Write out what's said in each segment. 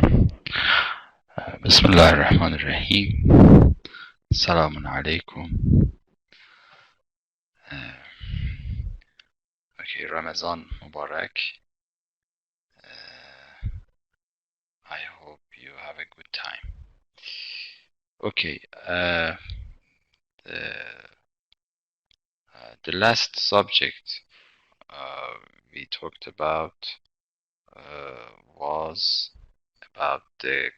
بسم الله الرحمن الرحيم. السلام عليكم. Okay, Ramadan Mubarak. I hope you have a good time. Okay, the last subject we talked about was about the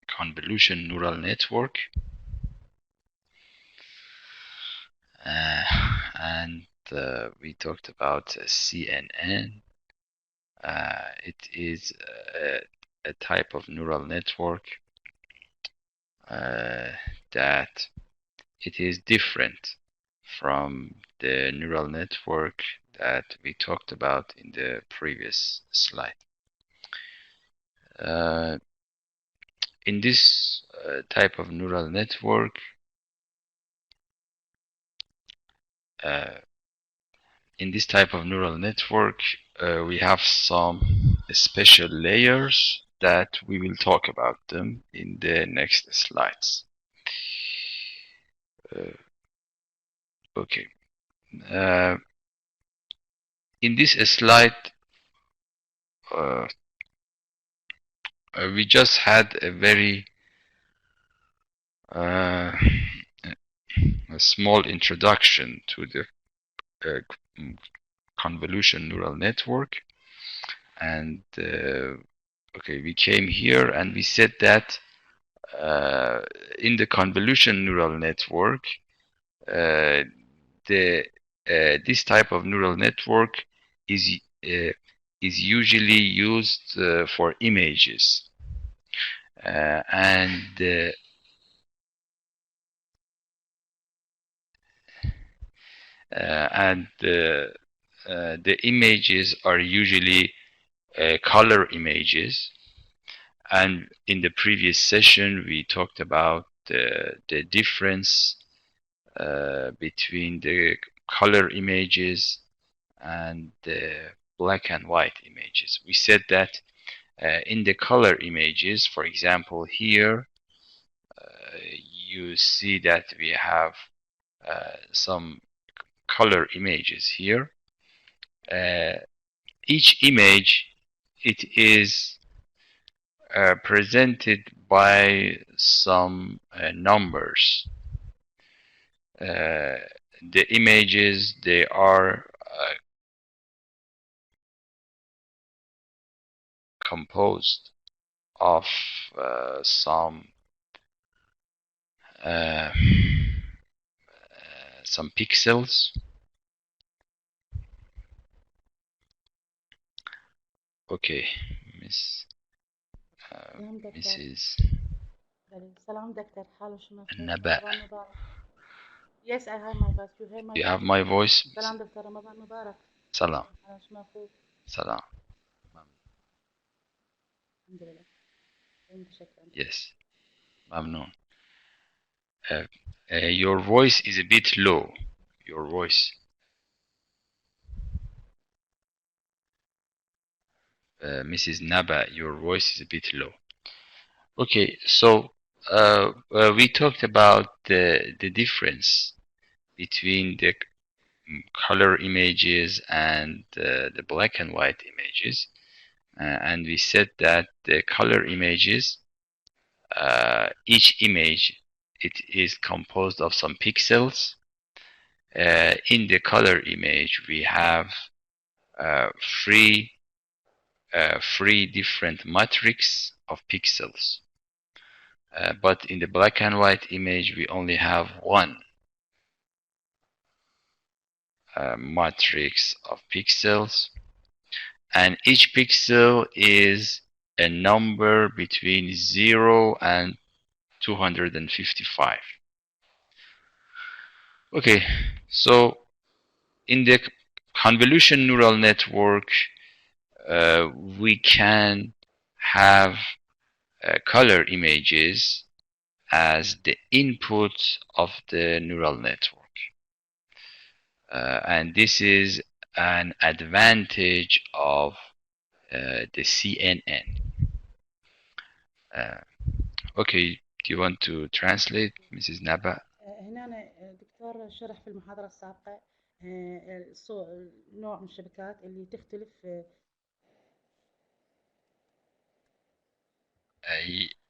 convolution neural network, and we talked about CNN. It is a type of neural network that it is different from the neural network that we talked about in the previous slide. In this type of neural network, we have some special layers that we will talk about them in the next slides. Okay. In this slide, we just had a very a small introduction to the convolution neural network, and okay, we came here and we said that in the convolution neural network, this type of neural network is usually used for images, and the images are usually color images. And in the previous session, we talked about the difference between the color images and the black and white images. We said that in the color images, for example, here you see that we have some color images here. Each image, it is presented by some numbers. The images, they are composed of some pixels. Okay, Mrs. Salam, Dr. Naba. Yes, I have my voice. You hear my You have my voice? Salam, Dr. Ramadan Mubarak. Salam. Salam. Yes. Mamnoon. Your voice is a bit low. Your voice. Mrs. Naba, your voice is a bit low. Okay, so we talked about the difference between the color images and the black and white images, and we said that the color images, each image, it is composed of some pixels. In the color image, we have three different matrix of pixels. But in the black and white image, we only have one matrix of pixels, and each pixel is a number between 0 and 255. Okay, so in the convolution neural network, we can have color images as the input of the neural network. And this is an advantage of the CNN. Uh, okay, do you want to translate, Mrs. Naba? هنا الدكتور شرح في المحاضرة السابقة نوع من الشبكات اللي تختلف.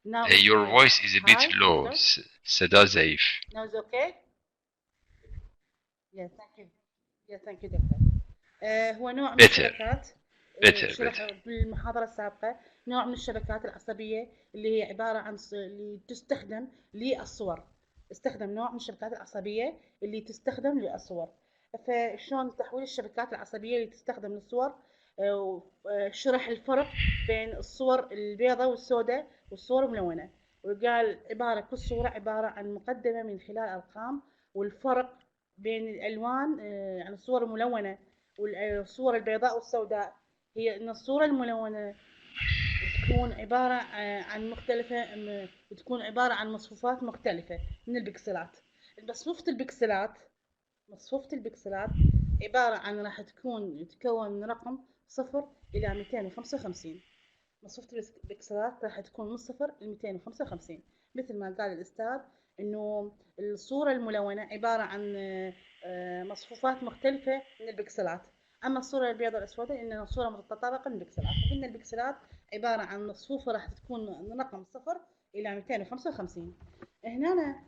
Now your voice is a bit high, low. doctor? صدا ضعيف. Now it's okay? Yeah, thank you. Yeah, thank you, doctor. هو نوع من الشبكات شرح بالمحاضرة السابقة نوع من الشبكات العصبية اللي هي عبارة عن اللي تستخدم للصور. استخدم نوع من الشبكات العصبية اللي تستخدم للصور. فشلون تحويل الشبكات العصبية اللي تستخدم للصور، شرح الفرق بين الصور البيضاء والسوداء والصور الملونة، وقال عبارة كل صورة عبارة عن مقدمة من خلال أرقام، والفرق بين الألوان عن الصور الملونة والصور البيضاء والسوداء هي أن الصورة الملونة تكون عبارة عن مختلفة، تكون عبارة عن مصفوفات مختلفة من البكسلات. مصفوفة البكسلات عبارة عن راح تكون من رقم 0 إلى 255. مصفوفة البكسلات راح تكون من 0 ل 255، مثل ما قال الأستاذ إنه الصورة الملونة عبارة عن مصفوفات مختلفة من البكسلات. أما الصورة البيضاء والأسوداء إنها صورة متطابقة من البكسلات، فإن البكسلات عبارة عن مصفوفة راح تكون من رقم 0 إلى 255. هنا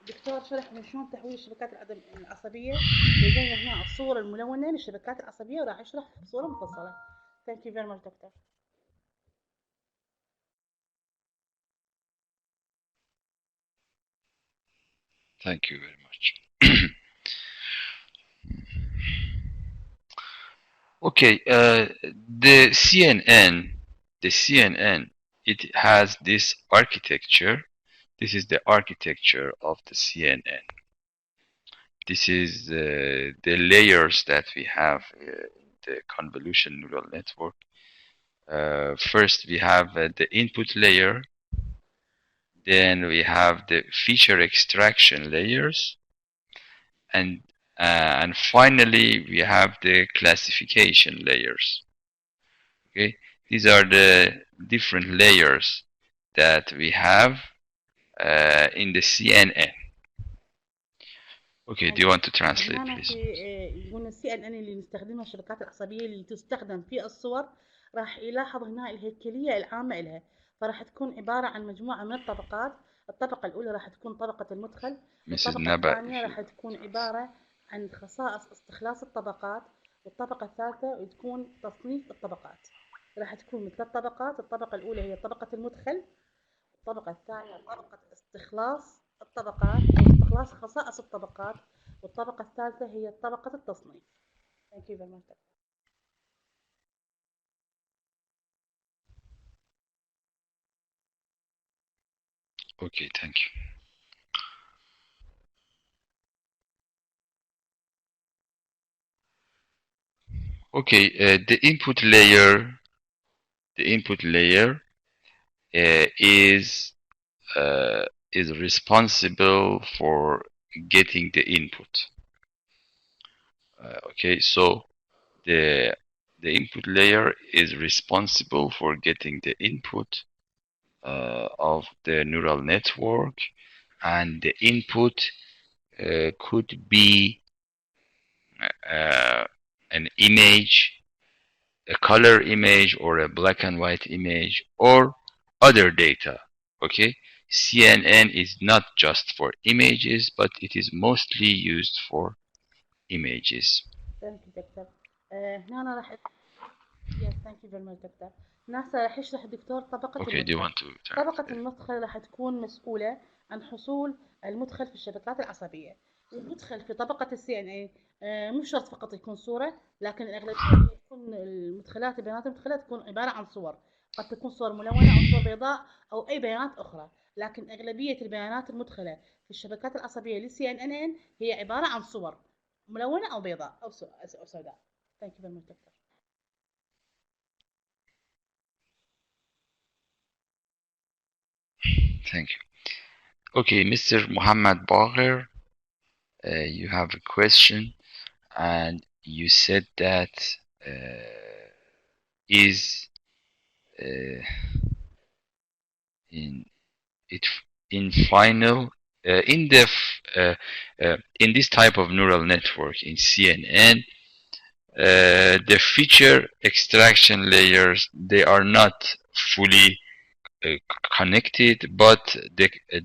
الدكتور شرح من شلون تحويل الشبكات العصبية، لدينا هنا الصورة الملونة للشبكات العصبية، وراح يشرح بصورة مفصلة. Thank you very much, doctor. Thank you very much. Okay, the CNN, it has this architecture. This is the architecture of the CNN. This is the layers that we have in the convolution neural network. First, we have the input layer. Then we have the feature extraction layers, and finally we have the classification layers. Okay, these are the different layers that we have in the CNN. Okay, do you want to translate, please? يقولنا CNN اللي نستخدمها الشبكات العصبية اللي تستخدم في الصور، راح يلاحظ هنا الهيكلية العامة إلها، فراح تكون عبارة عن مجموعة من الطبقات. الطبقة الأولى راح تكون طبقة المدخل، والطبقة الثانية راح تكون عبارة عن خصائص استخلاص الطبقات، والطبقة الثالثة تكون تصنيف الطبقات. راح تكون مثل الطبقات. الطبقة الأولى هي طبقة المدخل، الطبقة الثانية طبقة استخلاص الطبقات أو استخلاص خصائص الطبقات، والطبقة الثالثة هي طبقة التصنيف. Thank you very much. Okay, thank you. Okay, the input layer is responsible for getting the input. Okay, so the input layer is responsible for getting the input of the neural network, and the input could be an image, a color image, or a black and white image, or other data. Okay, CNN is not just for images, but it is mostly used for images. Thank you, doctor. هنا أنا راح Yes, thank you very much, doctor. هنا راح يشرح الدكتور طبقة Okay, do you want to طبقة المدخل راح تكون مسؤولة عن حصول المدخل في الشبكات العصبية. المدخل في طبقة الCNA مو شرط فقط يكون صورة، لكن الأغلبية تكون المدخلات البيانات المدخلة تكون عبارة عن صور. قد تكون صور ملونة أو صور بيضاء أو أي بيانات أخرى، لكن أغلبية البيانات المدخلة في الشبكات العصبية لCNN هي عبارة عن صور ملونة أو بيضاء أو سوداء. Thank you very much, doctor. Thank you. Okay, Mr. Muhammad Bagher, you have a question, and you said that is in it in final in the in this type of neural network in CNN, the feature extraction layers, they are not fully connected, but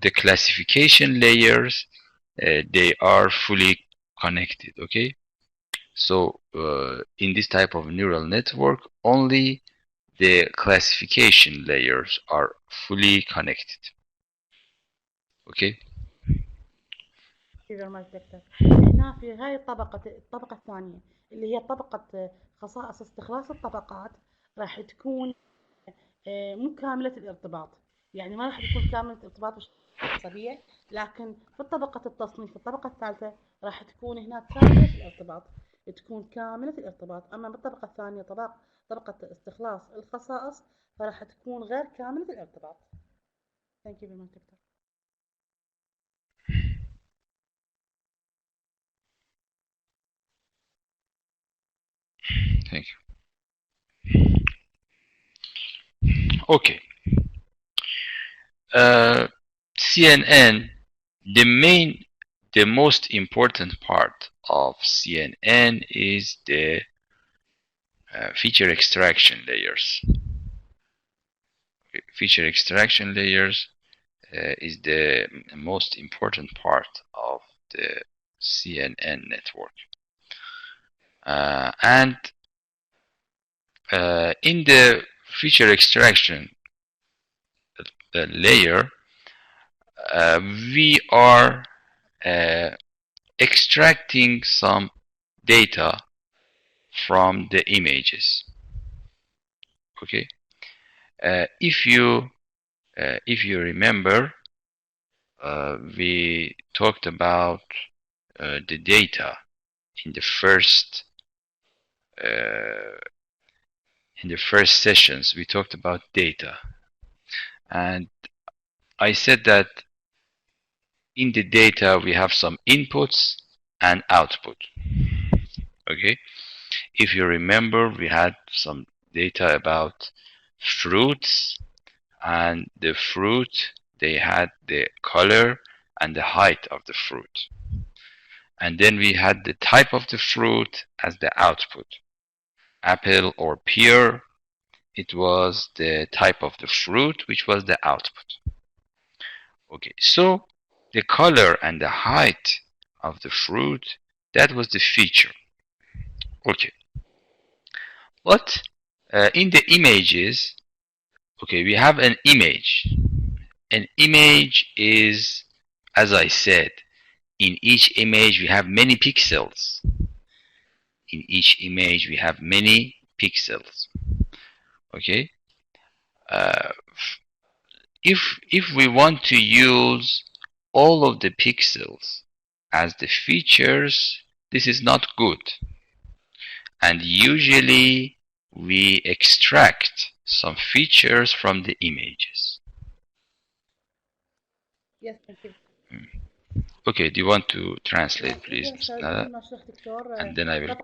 the classification layers, they are fully connected. Okay, so in this type of neural network, only the classification layers are fully connected. Okay. هنا في هاي الطبقة الثانية اللي هي طبقة خصائص استخلاص الطبقات، راح تكون مو كاملة الارتباط، يعني ما راح تكون كاملة الارتباط بالعصبية، لكن في طبقة التصنيف في الطبقة الثالثة راح تكون هناك كاملة الارتباط، تكون كاملة الارتباط. أما بالطبقة الثانية طبقة استخلاص الخصائص فراح تكون غير كاملة الارتباط. Thank you very much, Doctor. Thank you. Okay. CNN, the most important part of CNN is the feature extraction layers. Feature extraction layers is the most important part of the CNN network. And in the feature extraction layer, we are extracting some data from the images. Okay, if you remember, we talked about the data in the first sessions. We talked about data, and I said that in the data we have some inputs and output. Okay, if you remember, we had some data about fruits, and the fruit, they had the color and the height of the fruit, and then we had the type of the fruit as the output. Apple or pear, it was the type of the fruit, which was the output. Okay, so the color and the height of the fruit, that was the feature. Okay, but in the images, okay, we have an image. An image is, as I said, in each image we have many pixels. In each image we have many pixels. Okay, if we want to use all of the pixels as the features, this is not good, and usually we extract some features from the images. Yes, thank you. Okay, do you want to translate, please, Nada? And then I will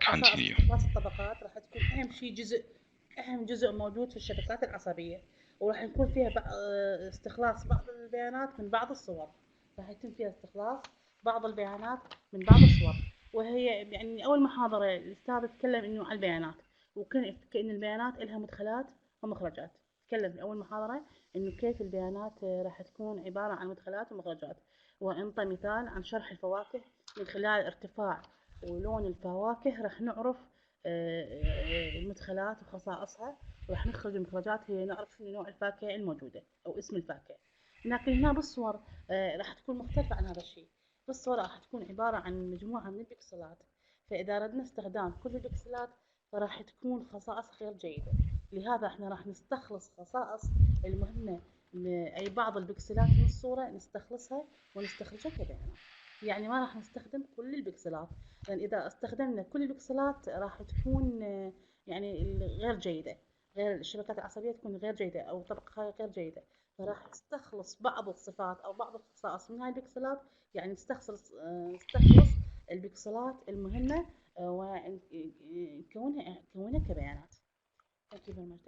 continue. خصائص الطبقات راح تكون أهم جزء موجود في الشبكات العصبية، وراح يكون فيها استخلاص بعض البيانات من بعض الصور. راح يتم فيها استخلاص بعض البيانات من بعض الصور، وهي يعني أول محاضرة الأستاذ تكلم إنه عن البيانات، وكأن البيانات لها مدخلات ومخرجات. تكلم في أول محاضرة إنه كيف البيانات راح تكون عبارة عن مدخلات ومخرجات، وأنطى مثال عن شرح الفواكه. من خلال ارتفاع ولون الفواكه راح نعرف المدخلات وخصائصها، وراح نخرج المخرجات هي نعرف شنو نوع الفاكهة الموجودة أو اسم الفاكهة. لكن هنا بالصور راح تكون مختلفة عن هذا الشيء. بالصور راح تكون عبارة عن مجموعة من البكسلات، فإذا أردنا استخدام كل البكسلات فراح تكون خصائص غير جيدة. لهذا احنا راح نستخلص خصائص المهمة، أي بعض البكسلات من الصورة نستخلصها ونستخرجها كبيانات. يعني ما راح نستخدم كل البكسلات، لأن إذا استخدمنا كل البكسلات راح تكون يعني غير جيدة، غير الشبكات العصبية تكون غير جيدة أو طبقة غير جيدة، فراح نستخلص بعض الصفات أو بعض الخصائص من هاي البكسلات. يعني نستخلص البكسلات المهمة ونكونها كبيانات. Thank you very much.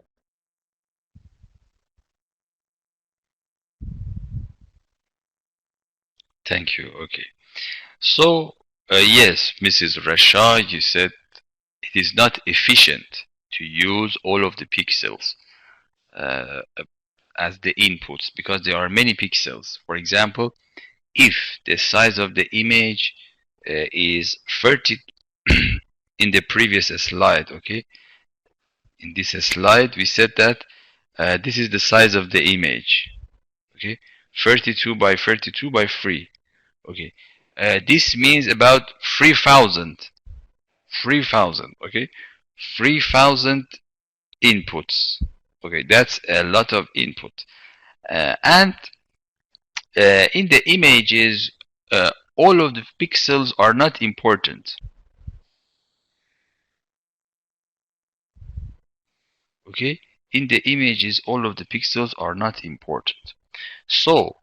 Thank you. Okay. So, yes, Mrs. Rasha, you said it is not efficient to use all of the pixels uh, as the inputs because there are many pixels. For example, if the size of the image is 30 in the previous slide, okay? In this slide, we said that this is the size of the image, okay? 32 by 32 by 3, okay? This means about 3,000, okay? 3,000 inputs, okay? That's a lot of input. And in the images, all of the pixels are not important. Okay, in the images, all of the pixels are not important. So,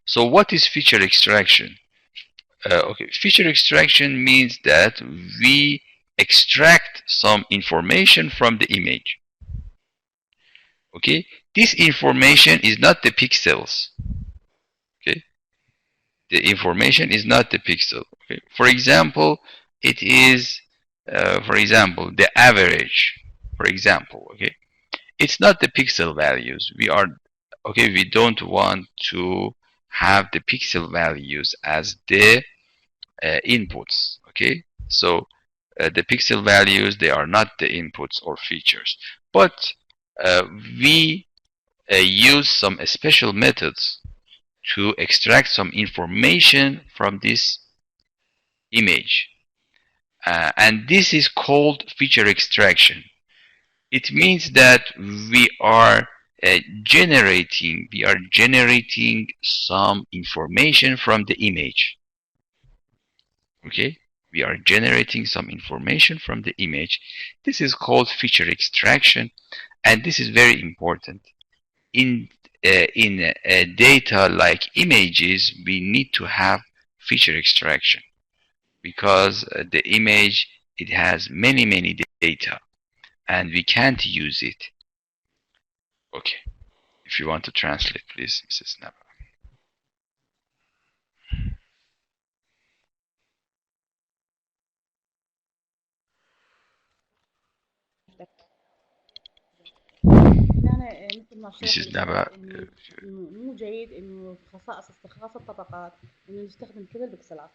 so what is feature extraction? Okay, feature extraction means that we extract some information from the image. Okay, this information is not the pixels. Okay, the information is not the pixel. Okay, for example, it is, for example, the average. For example, okay, it's not the pixel values. We don't want to have the pixel values as the inputs. Okay, so the pixel values, they are not the inputs or features, but we use some special methods to extract some information from this image, and this is called feature extraction. It means that we are generating some information from the image. Okay, we are generating some information from the image. This is called feature extraction, and this is very important. In data like images, we need to have feature extraction because the image, it has many data, and we can't use it. Okay, if you want to translate, please, Mrs. Naba. هنا مثل ما شرح Mrs. Naba, إنه مو جيد إنه خصائص استخلاص الطبقات إنه نستخدم كل البكسلات.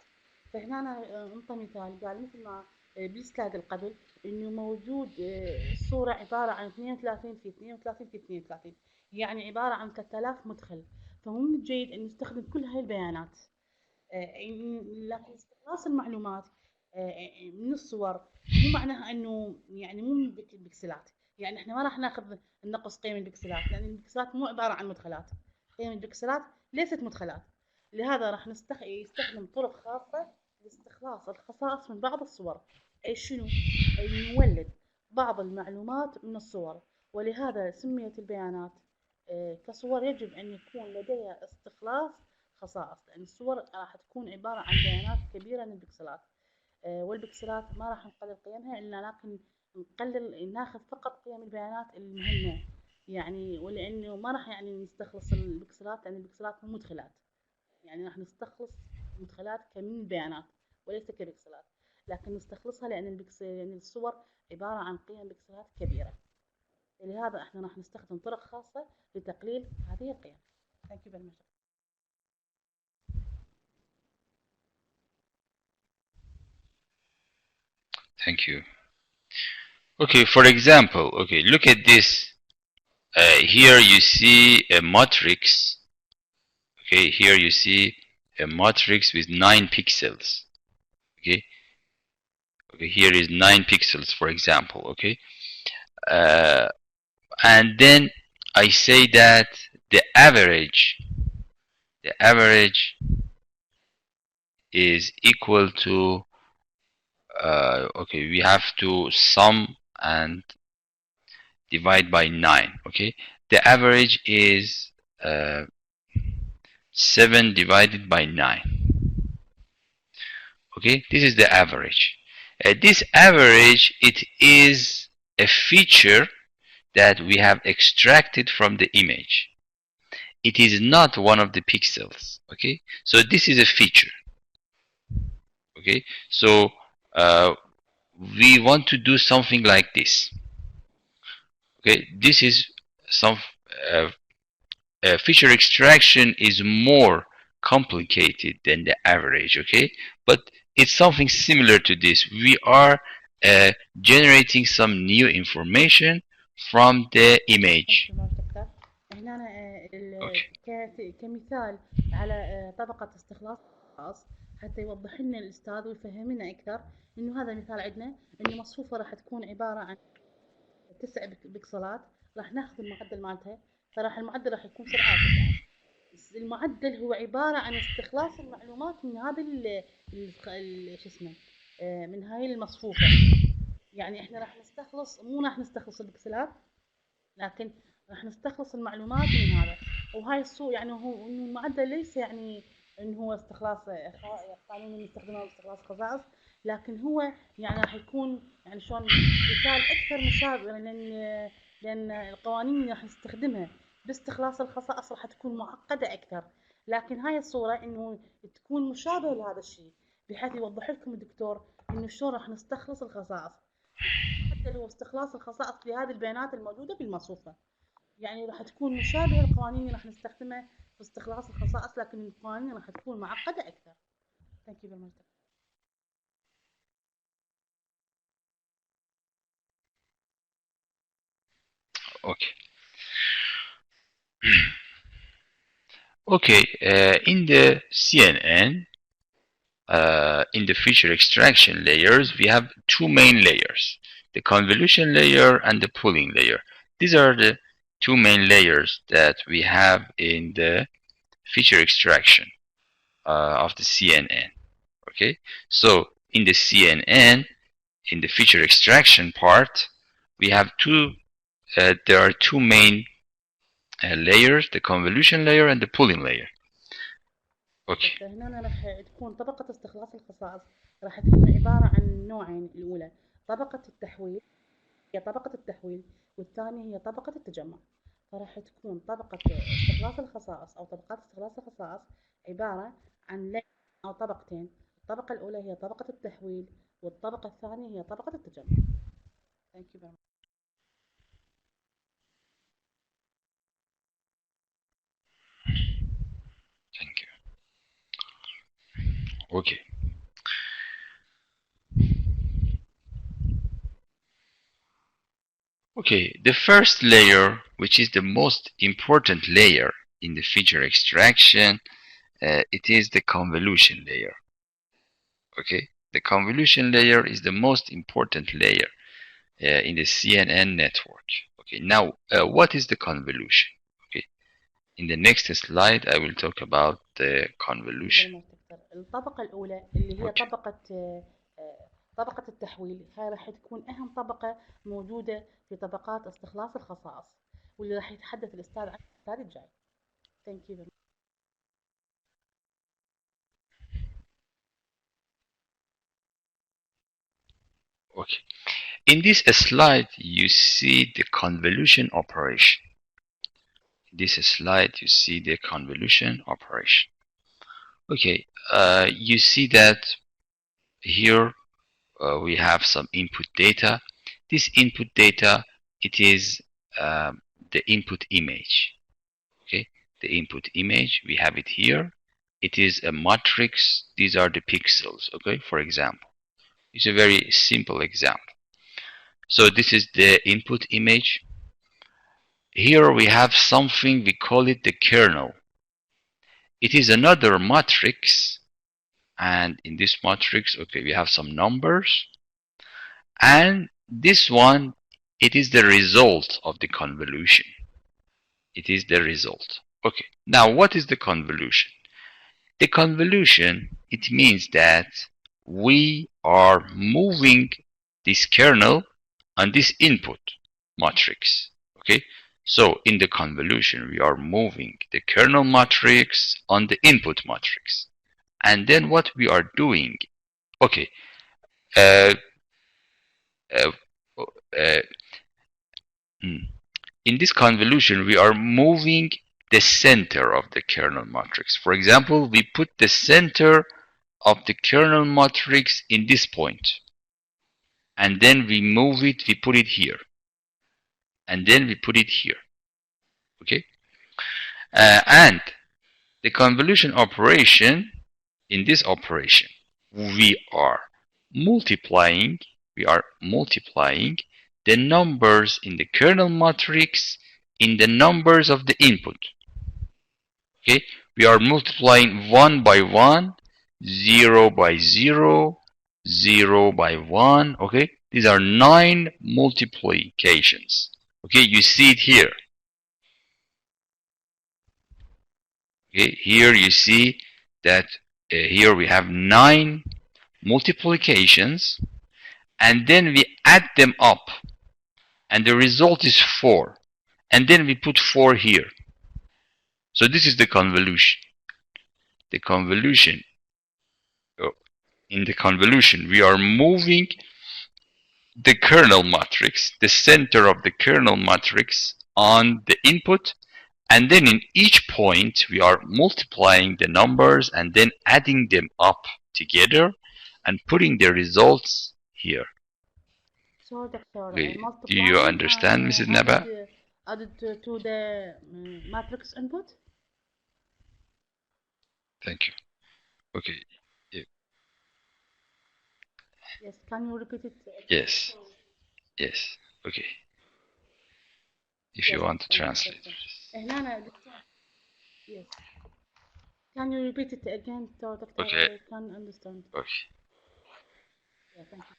فهنا أنا أنطي مثال قال مثل ما بالسلايد اللي قبل إنه موجود الصورة عبارة عن 32 في 32 في 32، يعني عبارة عن 3000 مدخل. فمو من الجيد إن نستخدم كل هاي البيانات. لكن استخلاص المعلومات من الصور مو معناها إنه يعني مو من البكسلات. يعني احنا ما راح ناخذ نقص قيم البكسلات لان البكسلات مو عباره عن مدخلات. قيم البكسلات ليست مدخلات. لهذا راح يستخدم طرق خاصه لاستخلاص الخصائص من بعض الصور. اي شنو؟ اي نولد بعض المعلومات من الصور، ولهذا سميت البيانات كصور يجب ان يكون لديها استخلاص خصائص، لان الصور راح تكون عباره عن بيانات كبيره من البكسلات. والبكسلات ما راح نقلل قيمها الا لكن ناخذ فقط قيم البيانات المهمة. يعني ولأنه ما راح يعني نستخلص البكسلات لأن البكسلات مو مدخلات. يعني راح نستخلص مدخلات كمن بيانات وليس كبكسلات، لكن نستخلصها لأن الصور عبارة عن قيم بكسلات كبيرة. لهذا احنا راح نستخدم طرق خاصة لتقليل هذه القيم. Thank you very much. Thank you. Okay, for example, okay, look at this. Here you see a matrix. Okay, here you see a matrix with 9 pixels. Okay, here is 9 pixels, for example. Okay, and then I say that the average is equal to okay, we have to sum and divide by 9. Okay, the average is 7 divided by 9. Okay, this is the average. This average, it is a feature that we have extracted from the image. it is not one of the pixels. Okay, so this is a feature. Okay, so we want to do something like this. Okay, this is some feature extraction is more complicated than the average. Okay, but it's something similar to this. We are generating some new information from the image. هنا كمثال على طبقة استخلاص خاص حتى يوضح لنا الأستاذ ويفهم لنا أكثر إنه هذا مثال عندنا إنه مصفوفة راح تكون عبارة عن 9 بكسلات، راح ناخذ المعدل مالتها، فراح المعدل راح يكون 7 المعدل هو عبارة عن استخلاص المعلومات من هذا شو اسمه من هاي المصفوفة. يعني احنا راح نستخلص مو راح نستخلص البكسلات، لكن راح نستخلص المعلومات من هذا. وهاي الصورة يعني هو انه المعدل ليس يعني انه هو استخلاص قانون نستخدمه استخلاص خصائص، لكن هو يعني راح يكون يعني شلون مثال اكثر مشابه، لان القوانين اللي راح نستخدمها باستخلاص الخصائص راح تكون معقدة اكثر، لكن هاي الصورة انه تكون مشابهة لهذا الشيء بحيث يوضح لكم الدكتور انه شلون راح نستخلص الخصائص. حتى هو استخلاص الخصائص لهذه البيانات الموجودة بالمصفوفة، يعني راح تكون مشابهة للقوانين اللي راح نستخدمها في استخلاص الخصائص، لكن القوانين راح تكون معقدة أكثر. Thank you very much. Okay. Okay, in the CNN, in the feature extraction layers, we have two main layers, the convolution layer and the pooling layer. These are the two main layers that we have in the feature extraction of the CNN. Okay, so in the CNN, in the feature extraction part, we have there are two main layers, the convolution layer and the pooling layer. اوكي. هنا راح تكون طبقة استخلاص الخصائص راح تكون عبارة عن نوعين، الأولى طبقة التحويل، هي طبقة التحويل، والثانية هي طبقة التجمع. فراح تكون طبقة استخلاص الخصائص أو طبقات استخلاص الخصائص عبارة عن لين أو طبقتين، الطبقة الأولى هي طبقة التحويل والطبقة الثانية هي طبقة التجمع. Thank you very much. Thank you. Okay. Okay, the first layer, which is the most important layer in the feature extraction, it is the convolution layer. Okay, the convolution layer is the most important layer in the CNN network. Okay, now what is the convolution? Okay, in the next slide I will talk about the convolution. الطبقة الأولى اللي هي طبقة التحويل، هاي راح تكون أهم طبقة موجودة في طبقات استخلاص الخصائص، واللي راح يتحدث الأستاذ عنها الأستاذ الجاي. Thank you very much. Okay. In this slide, you see the convolution operation. In this slide, you see the convolution operation. Okay, you see that here we have some input data. This input data, it is the input image. Okay, the input image, we have it here. It is a matrix. These are the pixels. Okay, for example, it's a very simple example. So this is the input image. Here we have something, we call it the kernel. It is another matrix, and in this matrix, okay, we have some numbers, and this one, it is the result of the convolution. It is the result. Okay, now what is the convolution? The convolution, it means that we are moving this kernel on this input matrix. Okay, so in the convolution, we are moving the kernel matrix on the input matrix. And then what we are doing, okay, in this convolution, we are moving the center of the kernel matrix. For example, we put the center of the kernel matrix in this point, and then we move it, we put it here, and then we put it here. Okay, and the convolution operation, in this operation we are multiplying the numbers in the kernel matrix in the numbers of the input. Okay, we are multiplying 1 by 1, 0 by 0, 0 by 1. Okay, these are 9 multiplications. Okay, you see it here. Okay, here you see that here we have 9 multiplications, and then we add them up, and the result is 4, and then we put 4 here. So this is the convolution. The convolution, in the convolution, we are moving the kernel matrix, the center of the kernel matrix, on the input, and then in each point we are multiplying the numbers and then adding them up together and putting the results here. So, Doctor, Okay. Do you understand, Mrs. Naba? Added to the matrix input? Thank you. Okay. Yes, can you repeat it? Yes. Yes. Okay. If you want to translate. Yes. Can you repeat it again, Doctor? Okay. I can understand. Okay. Yeah, thank you.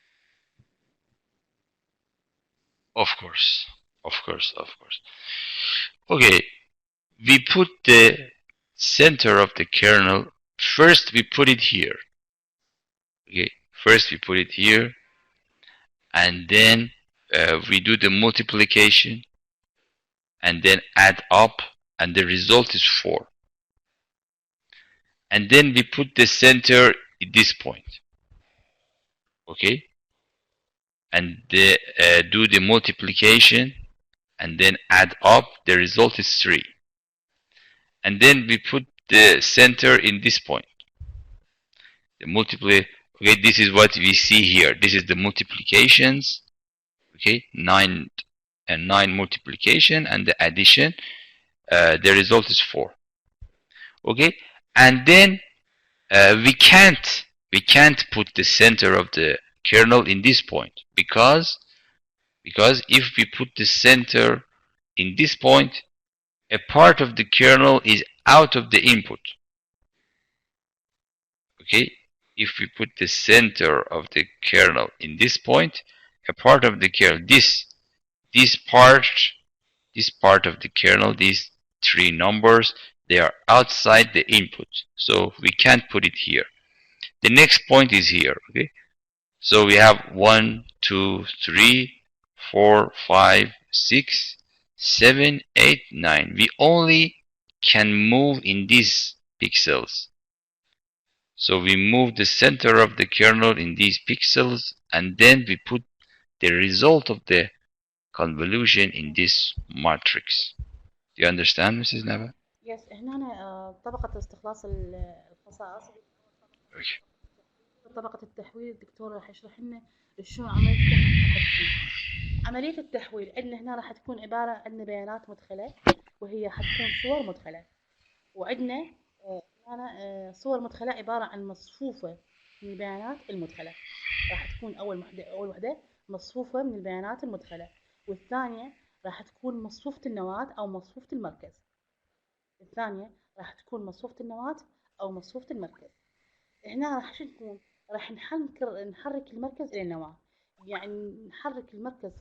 Of course. Of course. Of course. Okay. We put the center of the kernel. First, we put it here. Okay. First, we put it here, and then we do the multiplication, and then add up, and the result is 4. And then we put the center at this point. Okay. And do the multiplication, and then add up, the result is 3. And then we put the center in this point. The multiply. Okay, this is what we see here. This is the multiplications. Okay, 9 and 9 multiplication, and the addition. The result is 4. Okay, and then we can't put the center of the kernel in this point, because if we put the center in this point, a part of the kernel is out of the input. Okay, if we put the center of the kernel in this point, a part of the kernel, this part of the kernel, these 3 numbers, they are outside the input, so we can't put it here. The next point is here. Okay, so we have 1, 2, 3, 4, 5, 6, 7, 8, 9. We only can move in these pixels. So we move the center of the kernel in these pixels, and then we put the result of the convolution in this matrix. Do you understand, Mrs. Naba? Yes, هنا طبقة استخلاص الخصائص. Okay. طبقة التحويل الدكتور راح يشرح لنا شلون عملية التحويل راح تكون. عملية التحويل عندنا هنا راح تكون عبارة عن بيانات مدخلة، وهي حتكون صور مدخلة، وعندنا هنا صور مدخلة عبارة عن مصفوفة من البيانات المدخلة. راح تكون أول وحدة مصفوفة من البيانات المدخلة، والثانية راح تكون مصفوفة النواة أو مصفوفة المركز. الثانية راح تكون مصفوفة النواة أو مصفوفة المركز. هنا راح شو نكون؟ راح نحرك المركز إلى النواة، يعني نحرك المركز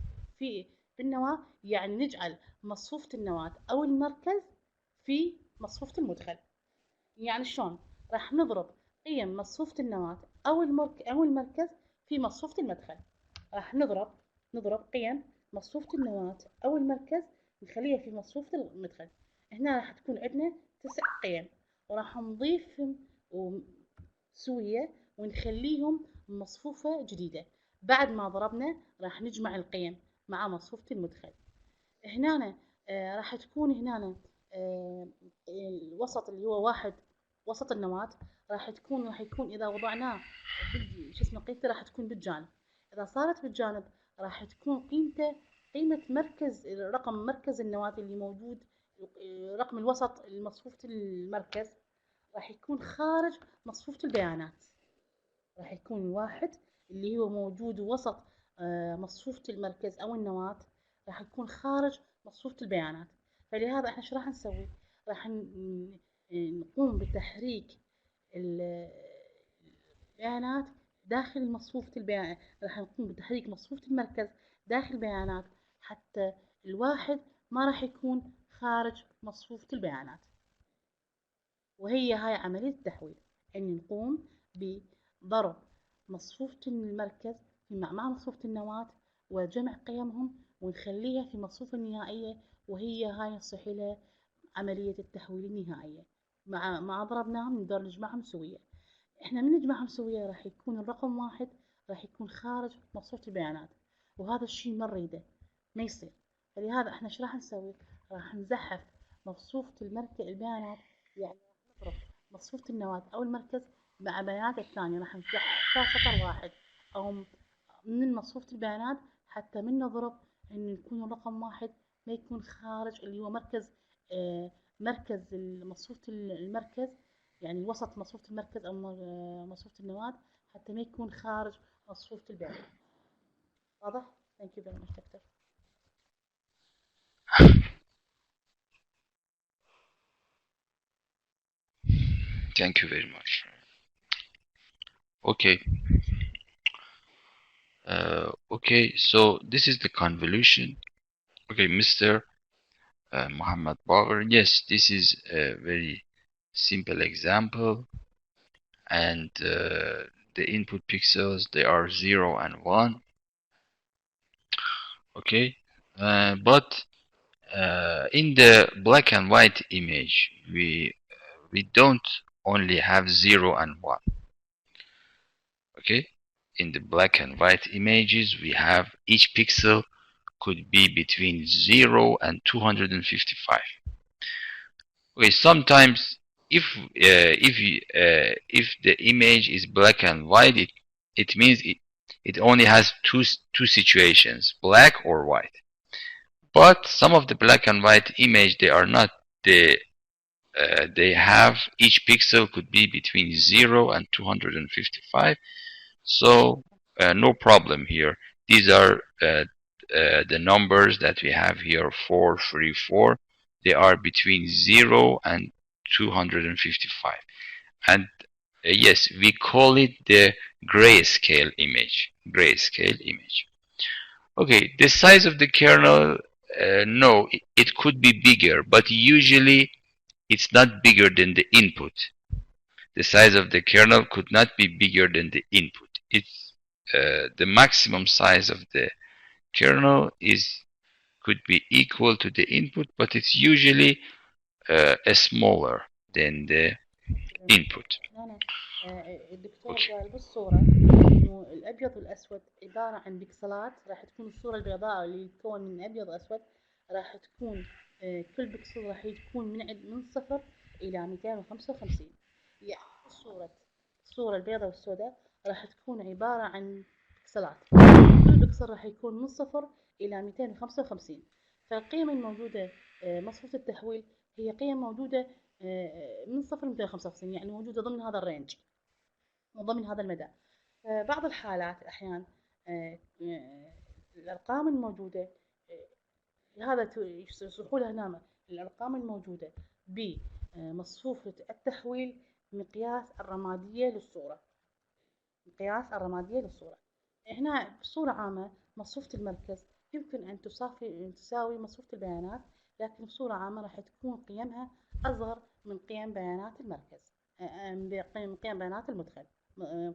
بالنواة، يعني نجعل مصفوفة النواة أو المركز في مصفوفة المدخل. يعني شلون؟ راح نضرب قيم مصفوفة النواة أو المركز في مصفوفة المدخل. راح نضرب قيم مصفوفة النواة أو المركز، نخليها في مصفوفة المدخل. هنا راح تكون عندنا 9 قيم، وراح نضيفهم سوية ونخليهم مصفوفة جديدة. بعد ما ضربنا راح نجمع القيم مع مصفوفة المدخل. هنا راح تكون هنا الوسط اللي هو واحد وسط النواة راح يكون إذا وضعناه شو اسمه قيمته راح تكون بالجانب. إذا صارت بالجانب راح تكون قيمة رقم مركز النواة اللي موجود، رقم الوسط المصفوفة المركز راح يكون خارج مصفوفة البيانات. راح يكون الواحد اللي هو موجود وسط مصفوفة المركز أو النواة راح يكون خارج مصفوفة البيانات. فلهذا احنا شو راح نسوي؟ راح نقوم بتحريك البيانات داخل مصفوفة البيانات. راح نقوم بتحريك مصفوفة المركز داخل البيانات حتى الواحد ما راح يكون خارج مصفوفة البيانات. وهي هاي عملية التحويل، إن نقوم بضرب مصفوفة المركز مع مصفوفة النواة وجمع قيمهم ونخليها في مصفوفة النهائية، وهي هاي نصيح لها عملية التحويل النهائية. مع ضربناهم نقدر نجمعهم سوية. احنا من نجمعهم سوية راح يكون الرقم واحد راح يكون خارج مصفوفة البيانات، وهذا الشيء ما نريده، ما يصير. فلهذا احنا شو راح نسوي؟ راح نزحف مصفوفة البيانات، يعني نضرب مصفوفة النواة أو المركز مع بيانات الثانية، راح نزحفها سطر واحد أو من مصفوفة البيانات حتى من نضرب إن يكون الرقم واحد ما يكون خارج اللي هو مركز مصفوفة المركز، يعني وسط مصفوفة المركز أو مصفوفة النواة حتى ما يكون خارج مصفوفة البيانات. واضح؟ Thank you very much, Doctor. Thank you very much. Okay. Okay, so this is the convolution. Okay, Mr. Muhammad Babar. Yes, this is a very simple example, and the input pixels, they are 0 and 1. Okay, but in the black and white image, we don't only have 0 and 1. Okay, in the black and white images, we have each pixel could be between 0 and 255. Okay, sometimes if the image is black and white, it means it only has two situations, black or white. But some of the black and white image, they are not. They have each pixel could be between 0 and 255. So no problem here. These are the numbers that we have here, 4, 3, 4. They are between 0 and 255. And yes, we call it the grayscale image. Grayscale image. Okay, the size of the kernel, no, it could be bigger, but usually it's not bigger than the input. The size of the kernel could not be bigger than the input. It's the maximum size of the kernel could be equal to the input, but it's usually smaller than the input. الدكتور قال بالصورة إنه الأبيض والأسود عبارة عن بكسلات. راح تكون الصورة البيضاء اللي تكون من أبيض وأسود راح تكون كل بكسل راح يكون من 0 إلى 255. يعني الصورة البيضاء والسوداء راح تكون عبارة عن بكسلات، كل بكسل راح يكون من 0 إلى 255. فالقيم الموجودة مصفوفة التحويل هي قيم موجودة من 0 ل 255، يعني موجودة ضمن هذا الرينج وضمن هذا المدى. بعض الحالات الأحيان الأرقام الموجودة هذا يشرحوا لها هنا الأرقام الموجودة بمصفوفة التحويل مقياس الرمادية للصورة. مقياس الرمادية للصورة هنا بصورة عامة مصفوفة المركز يمكن أن تساوي مصفوفة البيانات، لكن بصورة عامة راح تكون قيمها أصغر من قيم بيانات المركز، من قيم بيانات المدخل،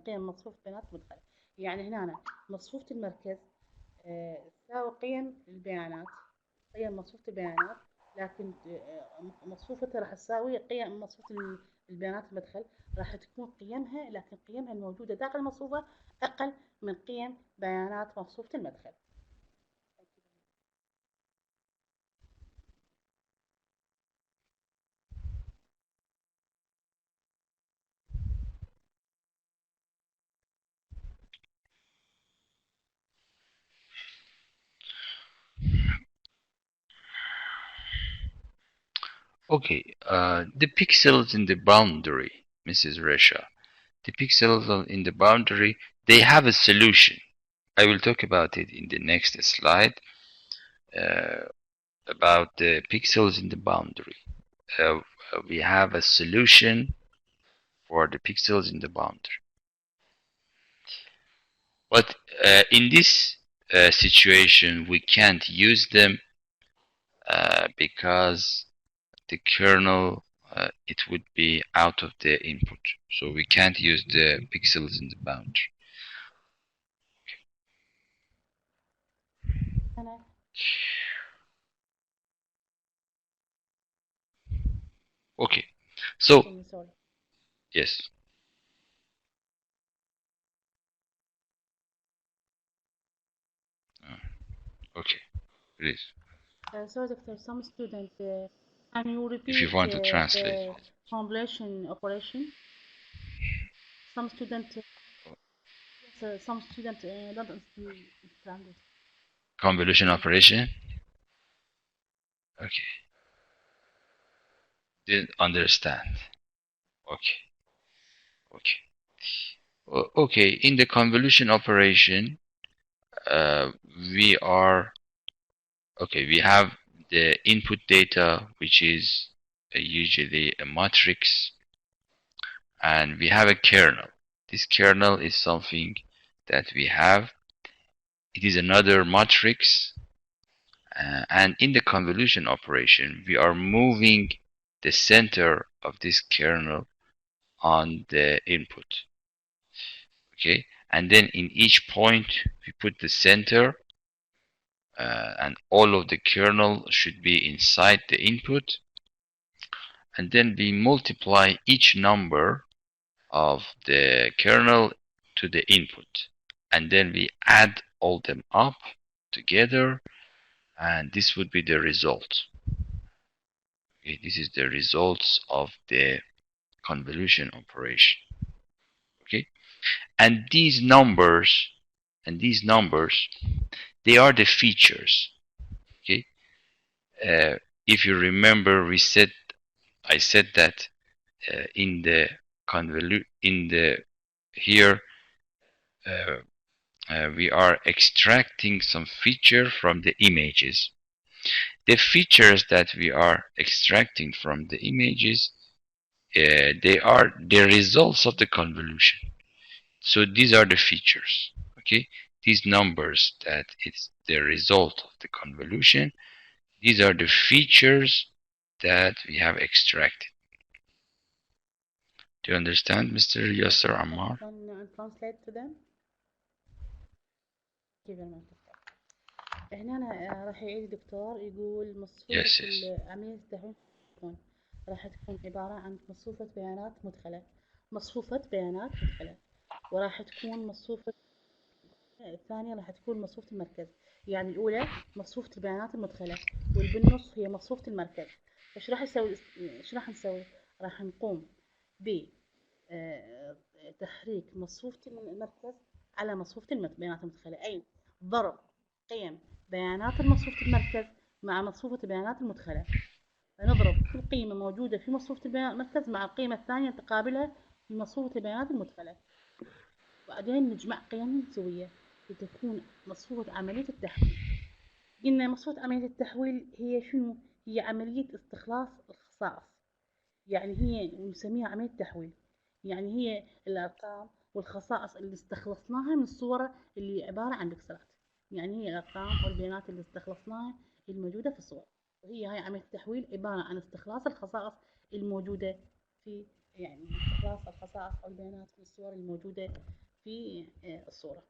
قيم مصفوفة بيانات المدخل. يعني هنا مصفوفة المركز تساوي قيم البيانات، قيم مصفوفة البيانات، لكن مصفوفتها راح تساوي قيم مصفوفة البيانات المدخل، راح تكون قيمها، لكن قيمها الموجودة داخل المصفوفة أقل من قيم بيانات مصفوفة المدخل. Okay, the pixels in the boundary, Mrs. Resha, the pixels in the boundary, they have a solution. I will talk about it in the next slide, about the pixels in the boundary. We have a solution for the pixels in the boundary. But in this situation, we can't use them because the kernel, it would be out of the input. So we can't use the pixels in the boundary. Okay, so yes. Okay, please. So, Doctor, some students, can you repeat If you want to translate. the convolution operation? Some students, some students don't understand it. Convolution operation? Okay. Didn't understand. Okay. Okay. Okay, in the convolution operation, we have the input data, which is usually a matrix, and we have a kernel. This kernel is something that we have. It is another matrix, and in the convolution operation, we are moving the center of this kernel on the input. Okay, and then in each point, we put the center, and all of the kernel should be inside the input, and then we multiply each number of the kernel to the input, and then we add all them up together, and this would be the result. Okay, this is the results of the convolution operation. Okay, and these numbers, they are the features. Okay, if you remember, I said that in the here we are extracting some feature from the images. The features that we are extracting from the images, they are the results of the convolution. So these are the features. Okay, these numbers that it's the result of the convolution, these are the features that we have extracted. Do you understand, Mr. Yasser Ammar? Can translate to them? Thank you very much. هنا راح يعيد الدكتور يقول مصفوفة عملية التحويل راح تكون عبارة عن مصفوفة بيانات مدخلة، وراح تكون مصفوفة الثانية راح تكون مصفوفة المركز. يعني الأولى مصفوفة البيانات المدخلة، واللي بالنص هي مصفوفة المركز. إيش راح نسوي؟ راح نقوم بتحريك مصفوفة المركز على مصفوفة البيانات المدخلة، أي ضرب قيم بيانات مصفوفة المركز مع مصفوفة البيانات المدخلة. نضرب كل قيمة موجودة في مصفوفة البيانات المركز مع القيمة الثانية تقابلها في مصفوفة البيانات المدخلة، وبعدين نجمع قيم سوية لتكون مصفوفة عملية التحويل. قلنا مصفوفة عملية التحويل هي شنو؟ هي عملية استخلاص الخصائص، يعني هي نسميها عملية تحويل، يعني هي الأرقام والخصائص اللي استخلصناها من الصورة اللي عبارة عن بكسلات، يعني هي الأرقام والبيانات اللي استخلصناها الموجودة في الصورة، وهي هاي عملية التحويل عبارة عن استخلاص الخصائص الموجودة في، يعني استخلاص الخصائص أو البيانات في الصور الموجودة في الصورة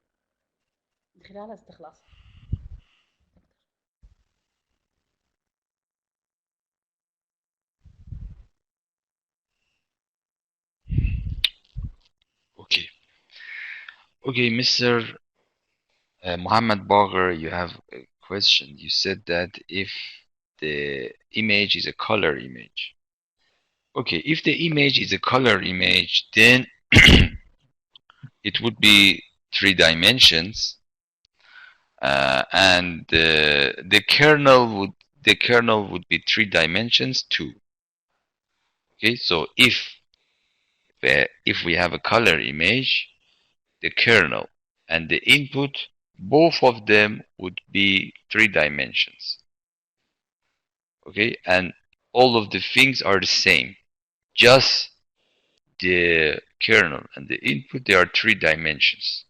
من خلال استخلاص. Okay, Mr. Muhammad Bagher, you have a question. You said that if the image is a color image. Okay, if the image is a color image, then it would be 3 dimensions, and the kernel would be 3 dimensions too. Okay, so if we have a color image, the kernel and the input, both of them would be 3 dimensions. Okay, and all of the things are the same. Just the kernel and the input, they are 3 dimensions.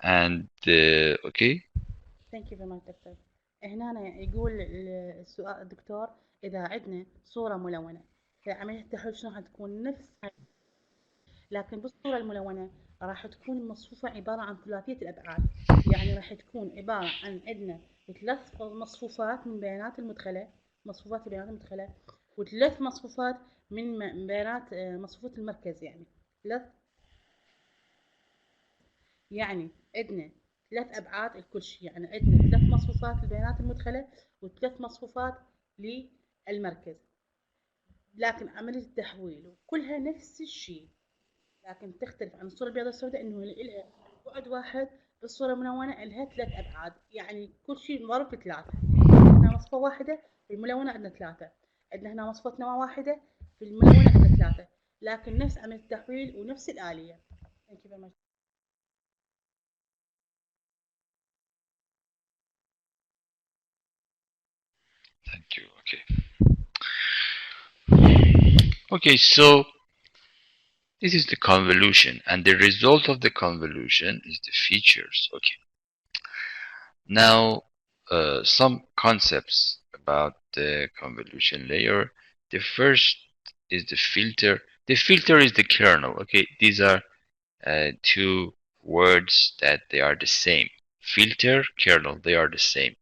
And okay. Thank you very much دكتور. هنا يقول السؤال الدكتور إذا عندنا صورة ملونة عملية التحويل شلون حتكون نفس، لكن بالصورة الملونة راح تكون المصفوفة عبارة عن ثلاثية الأبعاد، يعني راح تكون عبارة عن عندنا 3 مصفوفات من بيانات المدخلة، مصفوفات البيانات المدخلة، و3 مصفوفات من بيانات مصفوفة المركز، يعني عندنا 3 أبعاد لكل شيء، يعني عندنا 3 مصفوفات البيانات المدخلة و3 مصفوفات للمركز، لكن عملية التحويل كلها نفس الشيء، لكن تختلف عن الصورة البيضاء السوداء إنه لها بعد واحد. بالصورة الملونة لها 3 أبعاد، يعني كل شيء مضروب في 3. هنا مصفوفة واحدة، في الملونة عندنا 3. عندنا هنا مصفوفة نوع واحدة، في الملونة عندنا 3، لكن نفس عملية التحويل ونفس الآلية. Thank you very much. Thank you. Okay. Okay, so this is the convolution, and the result of the convolution is the features. Okay. Now, some concepts about the convolution layer. The first is the filter. The filter is the kernel. Okay, these are 2 words that they are the same. Filter, kernel, they are the same.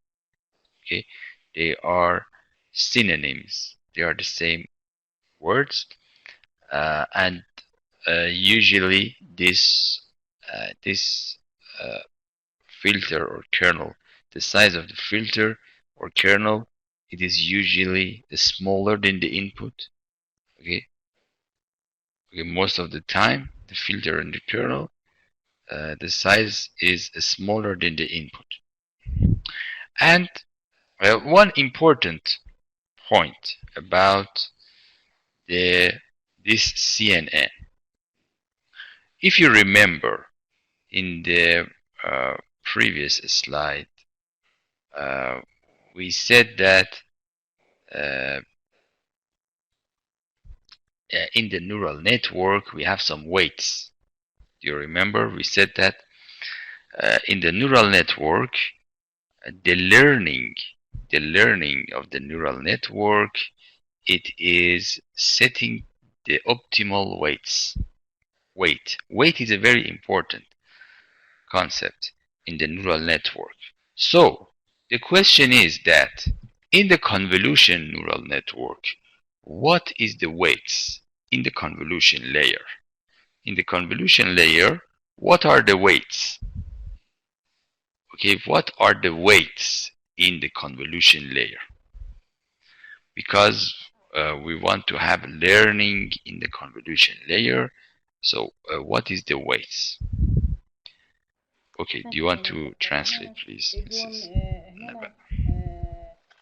Okay, they are synonyms. They are the same words, and usually this filter or kernel, the size of the filter or kernel, it is usually smaller than the input. Okay, most of the time the filter and the kernel, the size is smaller than the input. And one important point about this CNN. If you remember in the previous slide, we said that in the neural network we have some weights. Do you remember? We said that in the neural network, the learning of the neural network, it is setting the optimal weights. Weight is a very important concept in the neural network. So the question is that in the convolution neural network, what is the weights in the convolution layer? In the convolution layer, what are the weights? Okay, what are the weights in the convolution layer? Because we want to have learning in the convolution layer. So what is the weights? Okay, do you want to translate please? هنا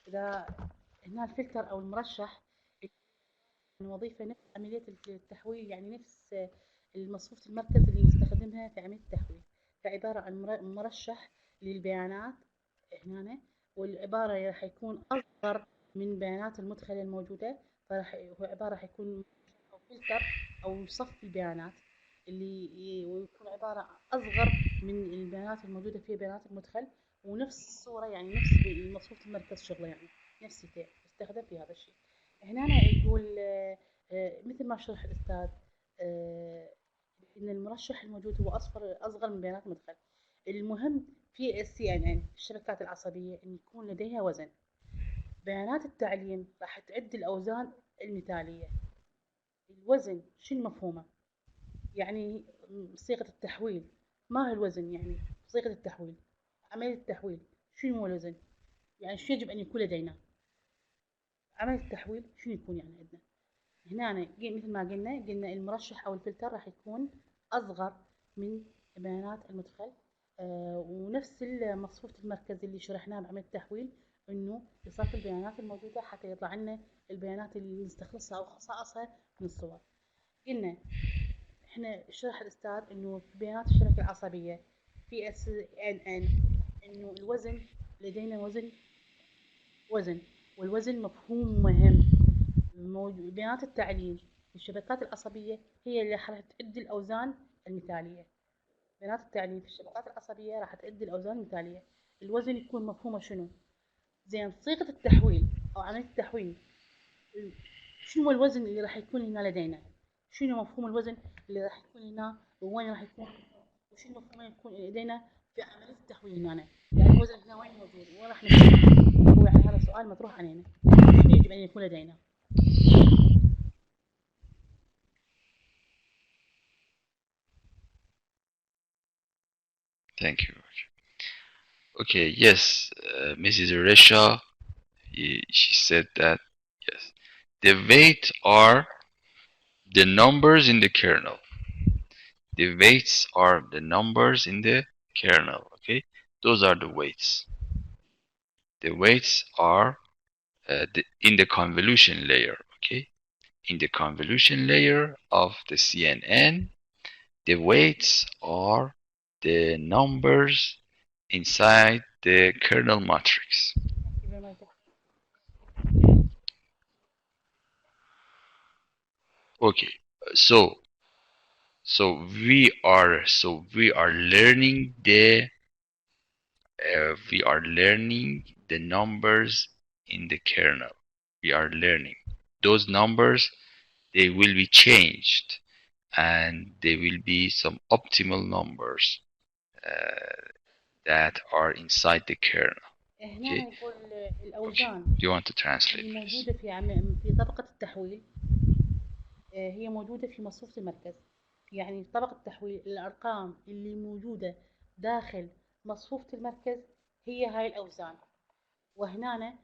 إذا هنا الفلتر أو المرشح الوظيفة نفس عملية التحويل، يعني نفس المصفوفة المركز اللي نستخدمها في عملية التحويل، فعبارة عن مرشح للبيانات هنا، والعبارة راح يكون أصغر من بيانات المدخلة الموجودة، هو عبارة راح يكون أو فلتر أو صف البيانات اللي ويكون عبارة أصغر من البيانات الموجودة في بيانات المدخل، ونفس الصورة يعني نفس مصفوفة المركز شغله، يعني نفس يستخدم في هذا الشيء. هنا أنا يقول مثل ما شرح الأستاذ إن المرشح الموجود هو أصغر من بيانات المدخل. المهم في CNN الشبكات العصبية إن يكون لديها وزن. بيانات التعليم راح تعد الأوزان المثالية. الوزن شنو مفهومه؟ يعني صيغة التحويل، ما هو الوزن؟ يعني صيغة التحويل، عملية التحويل شنو هو الوزن؟ يعني شو يجب أن يكون لدينا؟ عملية التحويل شنو يكون يعني عندنا؟ هنا مثل ما قلنا المرشح أو الفلتر راح يكون أصغر من بيانات المدخل، ونفس مصفوفة المركز اللي شرحناها بعملية التحويل إنه يصفي البيانات الموجودة حتى يطلع لنا البيانات اللي نستخلصها أو خصائصها من الصور. قلنا إحنا شرح الأستاذ إنه في بيانات الشبكة العصبية في SNN إنه الوزن لدينا وزن والوزن مفهوم مهم. بيانات التعليم في الشبكات العصبية هي اللي راح تؤدي الأوزان المثالية. بيانات التعليم في الشبكات العصبية راح تؤدي الأوزان المثالية. الوزن يكون مفهومه شنو؟ زين صيغة التحويل أو عملية التحويل، شنو الوزن اللي راح يكون هنا لدينا؟ شنو مفهوم الوزن اللي راح يكون هنا ووين راح يكون؟ وشنو مفهوم يكون لدينا في عملية التحويل هنا؟ يعني الوزن هنا وين موجود؟ وين راح نكون؟ هو يعني هذا السؤال مطروح علينا. شنو يجب أن يكون لدينا؟ Thank you. Okay, yes, Mrs. Resha, she said that, yes, the weights are the numbers in the kernel. The weights are the numbers in the kernel, okay? Those are the weights. The weights are in the convolution layer, okay? In the convolution layer of the CNN, the weights are the numbers inside the kernel matrix. Okay, so we are learning the numbers in the kernel. We are learning those numbers. They will be changed, and they will be some optimal numbers that are inside the kernel. هنا يقول الأوزان Do you want to translate, اللي please? موجودة في طبقة التحويل هي موجودة في مصفوفة المركز. يعني طبقة التحويل الأرقام اللي موجودة داخل مصفوفة المركز هي هاي الأوزان. وهنا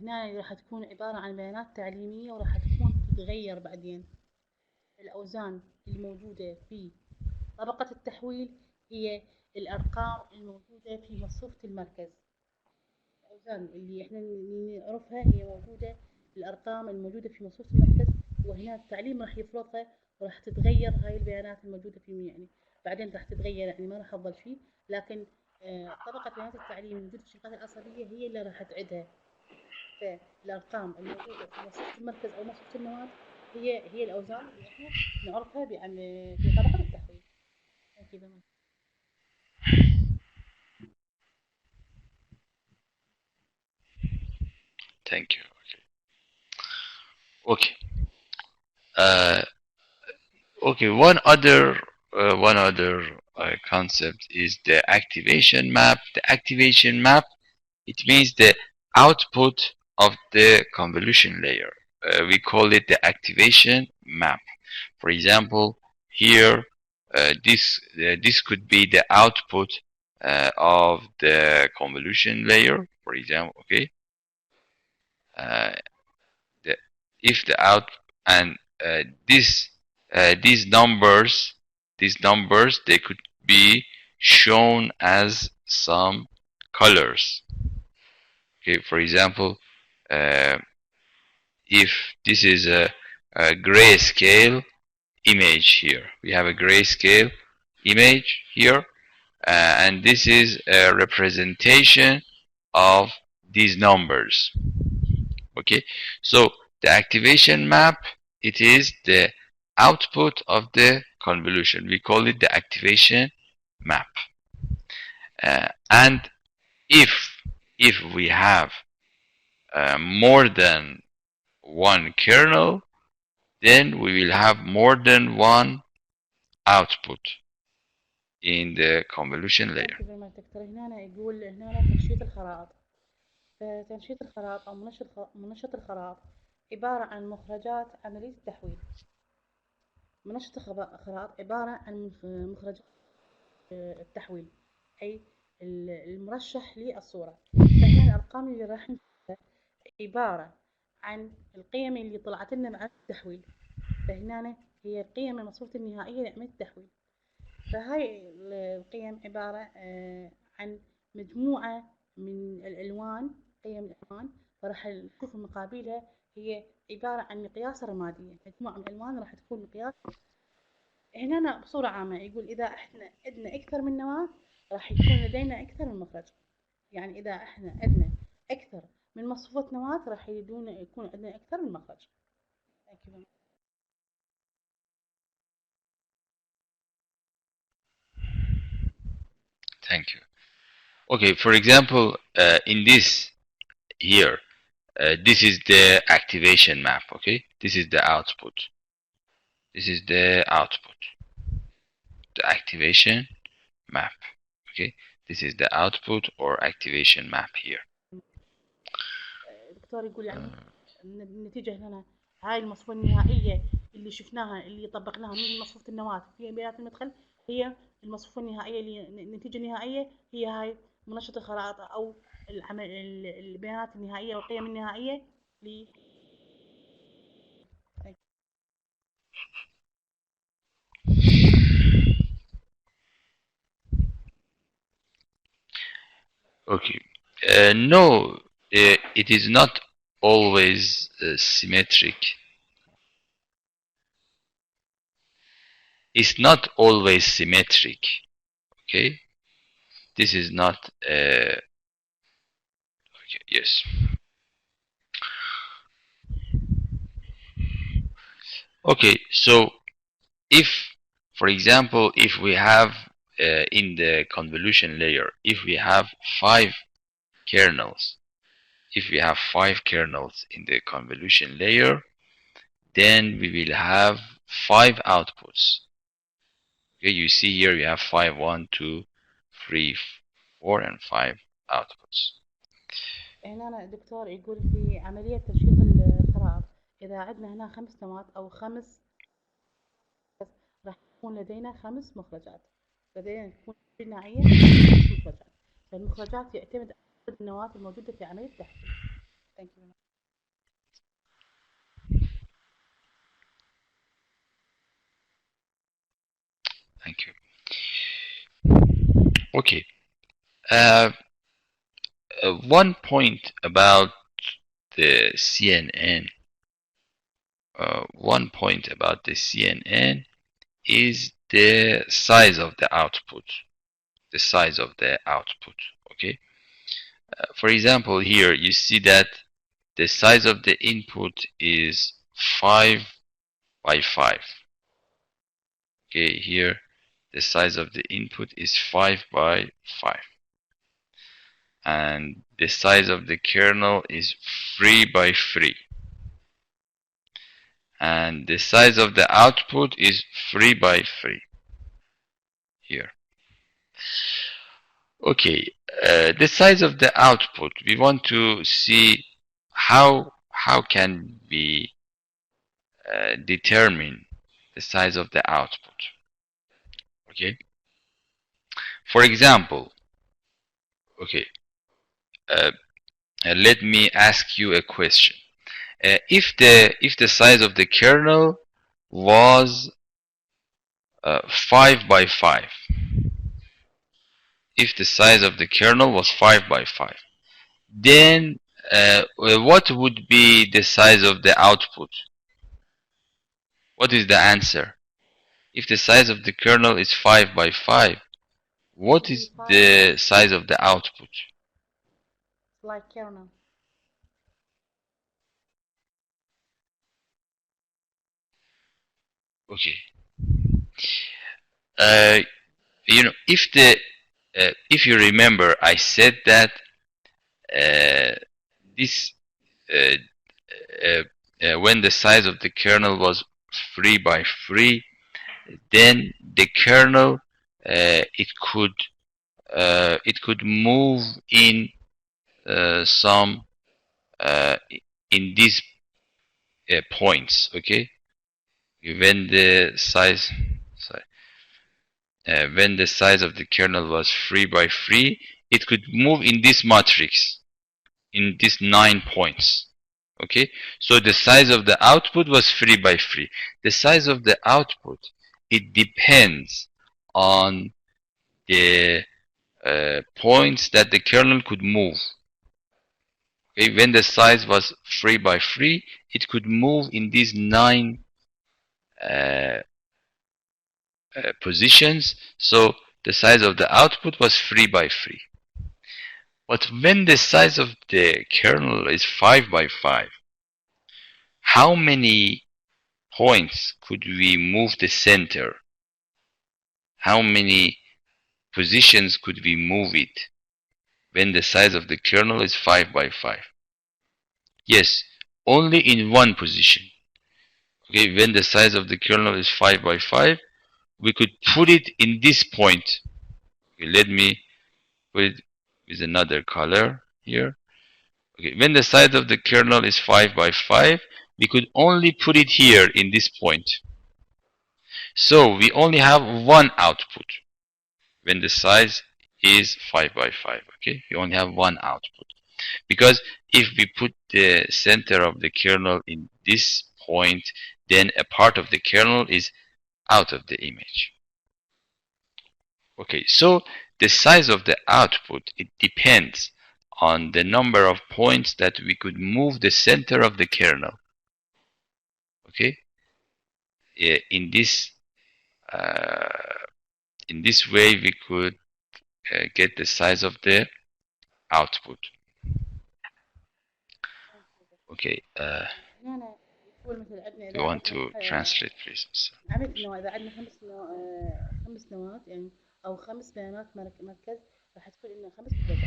هنا راح تكون عبارة عن بيانات تعليمية وراح تكون تتغير بعدين. الأوزان اللي موجودة في طبقة التحويل هي الأرقام الموجودة في مصفوفة المركز. الأوزان اللي إحنا نعرفها هي موجودة الأرقام الموجودة في مصفوفة المركز. وهنا التعليم راح يفرضها وراح تتغير هاي البيانات الموجودة في يعني بعدين راح تتغير يعني ما راح تظل شيء. لكن طبقة بيانات التعليم الموجودة في الشبكات العصبية هي اللي راح تعيدها. فالأرقام الموجودة في مصفوفة المركز أو مصفوفة النواة هي الأوزان اللي إحنا نعرفها في طبقة التحويل. كذا. Thank you. Okay. Okay. One other concept is the activation map. The activation map, it means the output of the convolution layer. We call it the activation map. For example, here this could be the output of the convolution layer. For example, okay. If the out and these numbers they could be shown as some colors. Okay, for example, if this is a grayscale image here, we have a grayscale image here, and this is a representation of these numbers. Okay, so the activation map, it is the output of the convolution. We call it the activation map. And if we have more than one kernel, then we will have more than one output in the convolution layer. هنا يقول هنا تنشيط الخرائط. فتنشيط الخرائط أو منشط الخرائط عبارة عن مخرجات عملية التحويل. منشط الخرائط عبارة عن مخرجات التحويل، أي المرشح للصورة. فهنا الأرقام اللي راح نشوفها عبارة عن القيم اللي طلعت لنا مع التحويل. فهنا هي القيم المصفوفة النهائية لعملية التحويل. فهاي القيم عبارة عن مجموعة من الألوان قيم الألوان، فراح نشوف مقابلها هي عبارة عن مقياس رمادية، مجموعة من الألوان راح تكون مقياس. هنا بصورة عامة يقول إذا إحنا عندنا أكثر من نواة راح يكون لدينا أكثر من مخرج. يعني إذا إحنا عندنا أكثر من مصفوفة نواة راح يكون عندنا أكثر من مخرج. Thank you. Okay, for example, in this here, this is the activation map. Okay, this is the output. This is the output, the activation map. Okay, this is the output or activation map here. الدكتور يقول يعني النتيجة هنا هاي المصفوفة النهائية اللي شفناها اللي طبقناها من مصفوفة النواة في بيانات المدخل هي المصفوفة النهائية اللي النتيجة النهائية هي هاي منشط الخرائط أو البيانات النهائية والقيم النهائية ل Okay. No, it is not always symmetric. It's not always symmetric. Okay. This is not. Okay. Yes. Okay. So, if, for example, if we have in the convolution layer, if we have 5 kernels, if we have 5 kernels in the convolution layer, then we will have 5 outputs. Okay, you see here we have 5, 1, 2, 3, 4, and 5 outputs. هنا الدكتور يقول في عملية تنشيط الخرائط إذا عندنا هنا 5 نواة أو 5 راح يكون لدينا 5 مخرجات. لدينا تكون نهائية 5 مخرجات. فالمخرجات يعتمد على عدد النواة الموجودة في عملية التحليل. Thank you. Thank you. Okay. One point about the CNN. One point about the CNN is the size of the output. The size of the output. Okay. For example, here you see that the size of the input is 5 by 5. Okay, here the size of the input is 5 by 5. And the size of the kernel is 3 by 3. And the size of the output is 3 by 3. Here. Okay, the size of the output, we want to see how can we determine the size of the output. Okay. For example, okay, let me ask you a question. If the size of the kernel was 5 by 5, if the size of the kernel was 5 by 5, then what would be the size of the output? What is the answer? If the size of the kernel is 5 by 5, what is the size of the output? Like kernel. Okay. You know, if you remember, I said that this when the size of the kernel was 3 by 3, then the kernel it could move in some in these points. Okay, when the size when the size of the kernel was 3 by 3, it could move in this matrix, in these 9 points. Okay, so the size of the output was 3 by 3. The size of the output, it depends on the points that the kernel could move. Okay, when the size was 3 by 3, it could move in these 9 positions. So the size of the output was 3 by 3. But when the size of the kernel is 5 by 5, how many points could we move the center? How many positions could we move it when the size of the kernel is 5 by 5? Yes, only in one position. Okay, when the size of the kernel is 5 by 5, we could put it in this point. Okay, let me put it with another color here. Okay, when the size of the kernel is 5 by 5, we could only put it here in this point. So we only have one output when the size is 5 by 5. Okay, we only have one output. Because if we put the center of the kernel in this point, then a part of the kernel is out of the image. Okay, so the size of the output, it depends on the number of points that we could move the center of the kernel. Okay, in this way we could get the size of the output. Okay, you want to translate please. عملت انه اذا عندنا خمس نواه يعني او 5 بيانات مركز راح تكون لنا 5 مخرجات.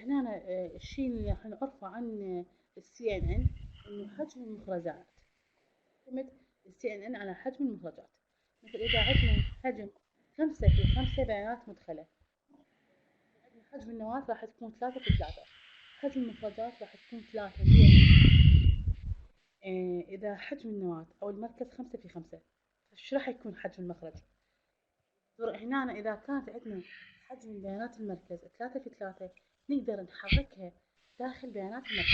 هنا الشيء اللي راح نعرفه عن السي ان ان انه حجم المخرجات يعتمد السي ان ان على حجم المخرجات. مثل اذا عندنا حجم 5 في 5 بيانات مدخله، عندنا حجم النواه راح تكون 3 في 3، حجم المخرجات راح تكون 3. إذا حجم النواة أو المركز 5 في 5، فش راح يكون حجم المخرج؟ هنا إذا كانت عندنا حجم بيانات المركز 3 في 3، نقدر نحركها داخل بيانات المركز.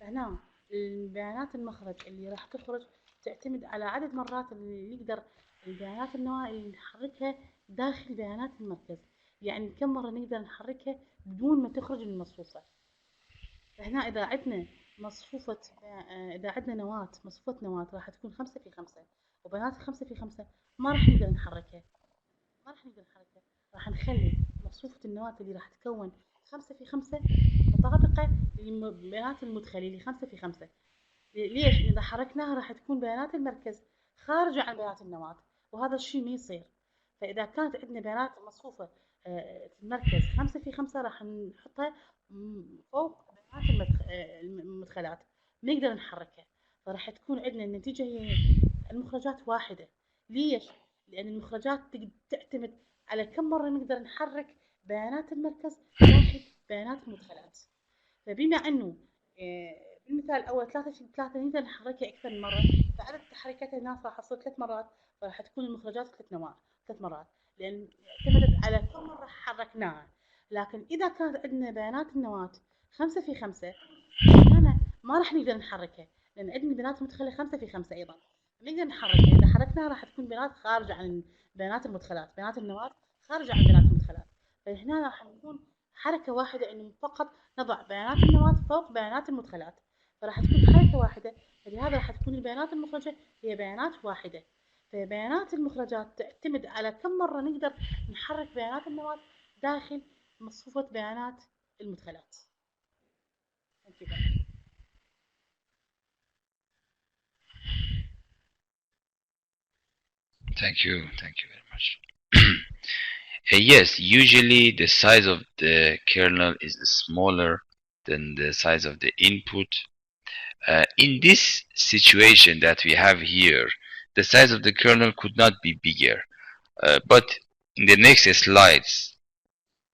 فهنا البيانات المخرج اللي راح تخرج تعتمد على عدد مرات اللي نقدر البيانات النواة اللي نحركها داخل بيانات المركز، يعني كم مرة نقدر نحركها بدون ما تخرج من المصفوفة. فهنا إذا عندنا مصفوفة، إذا عندنا نواة مصفوفة نواة راح تكون 5 في 5 وبيانات 5 في 5، ما راح نقدر نحركها. راح نخلي مصفوفة النواة اللي راح تكون 5 في 5 مطابقة للبيانات المدخلة اللي 5 في 5. ليش؟ إذا حركناها راح تكون بيانات المركز خارجة عن بيانات النواة، وهذا الشيء ما يصير. فإذا كانت عندنا بيانات مصفوفة في المركز 5 في 5 راح نحطها فوق بيانات المدخلات، نقدر نحركها. فراح تكون عندنا النتيجة هي المخرجات واحدة. ليش؟ لأن المخرجات تعتمد على كم مرة نقدر نحرك بيانات المركز داخل بيانات المدخلات. فبما أنه بالمثال الأول 3 في 3 نقدر نحركها أكثر من مرة، فعدد تحريكات الناس راح تصير 3 مرات، فراح تكون المخرجات 3 مرات، لأن اعتمدت على كم مرة حركناها. لكن إذا كانت عندنا بيانات النواة 5 في 5، هنا ما راح نقدر نحركها، لأن عندنا بيانات مدخلة 5 في 5 أيضا، نقدر نحركها. إذا حركناها راح تكون بيانات خارجة عن بيانات المدخلات، بيانات النواة خارجة عن بيانات المدخلات. فهنا راح نكون حركة واحدة، إنه فقط نضع بيانات النواة فوق بيانات المدخلات، فراح تكون حركة واحدة. فلهذا راح تكون البيانات المخرجة هي بيانات واحدة. فبيانات المخرجات تعتمد على كم مرة نقدر نحرك بيانات النواة داخل مصفوفة بيانات المدخلات. Thank you very much. Yes, usually the size of the kernel is smaller than the size of the input. In this situation that we have here, the size of the kernel could not be bigger. But in the next slides,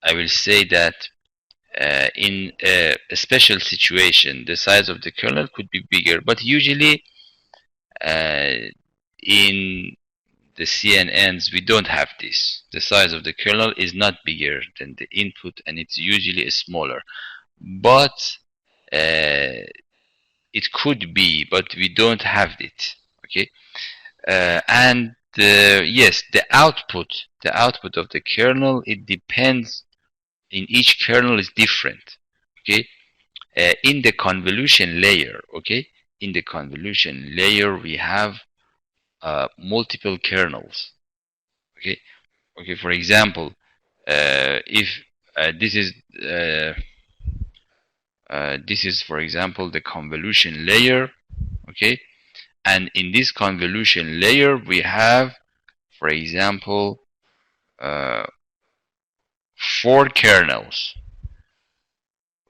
I will say that in a special situation, the size of the kernel could be bigger. But usually in the CNNs, we don't have this. The size of the kernel is not bigger than the input, and it's usually smaller. But it could be, but we don't have it. Okay, and yes, the output of the kernel, it depends. In each kernel is different. Okay, in the convolution layer, okay, in the convolution layer we have multiple kernels, okay. For example, if this is for example the convolution layer, okay, and in this convolution layer we have, for example, 4 kernels,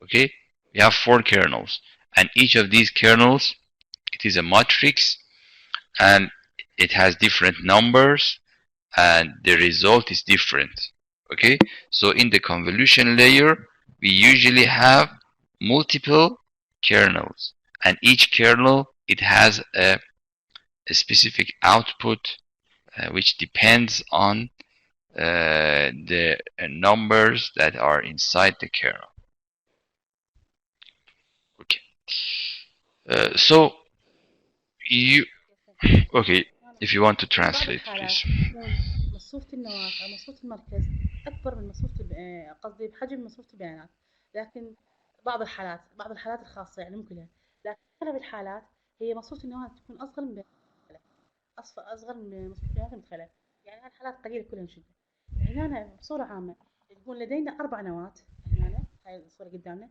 okay. We have 4 kernels, and each of these kernels, it is a matrix, and it has different numbers, and the result is different, okay. So in the convolution layer we usually have multiple kernels, and each kernel, it has a specific output which depends on the numbers that are inside the kernel, okay. So you, okay, if you want to translate, please. مصفوفة النواة أو مصفوفة المركز أكبر من مصفوفة قصدي بحجم مصفوفة البيانات، لكن بعض الحالات الخاصة يعني مو كلها، لكن أغلب الحالات هي مصفوفة النواة تكون أصغر من أصغر من مصفوفة البيانات المدخلة، يعني هالحالات قليلة كلها نشوفها. هنا بصورة عامة تكون لدينا 4 نواة، هنا هاي الصورة قدامنا،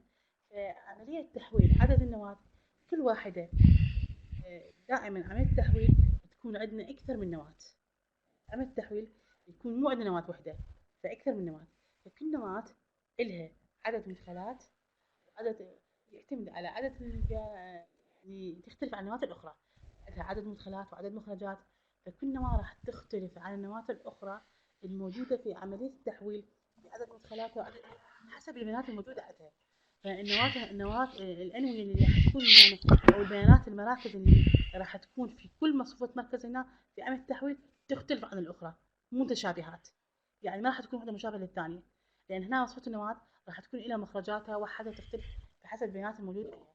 عملية تحويل عدد النواة كل واحدة دائما عملية التحويل تكون عندنا أكثر من نواة. عملية التحويل يكون مو عندنا نواة واحدة، فأكثر من نواة، فكل نواة إلها عدد مدخلات، وعدد يعتمد على عدد يعني تختلف عن النواة الأخرى، عندها عدد مدخلات وعدد مخرجات، فكل نواة راح تختلف عن النواة الأخرى الموجودة في عملية التحويل بعدد مدخلاتها وعدد حسب البيانات الموجودة عندها. فالنواة الأنوية اللي راح تكون هنا أو البيانات المراكز اللي راح تكون في كل مصفوفة مركز هنا في عملية التحويل تختلف عن الأخرى، مو متشابهات، يعني ما راح تكون واحدة مشابهة للثانية، لأن هنا مصفوفة النواة راح تكون إلى مخرجاتها وحدها تختلف بحسب البيانات الموجودة فيها.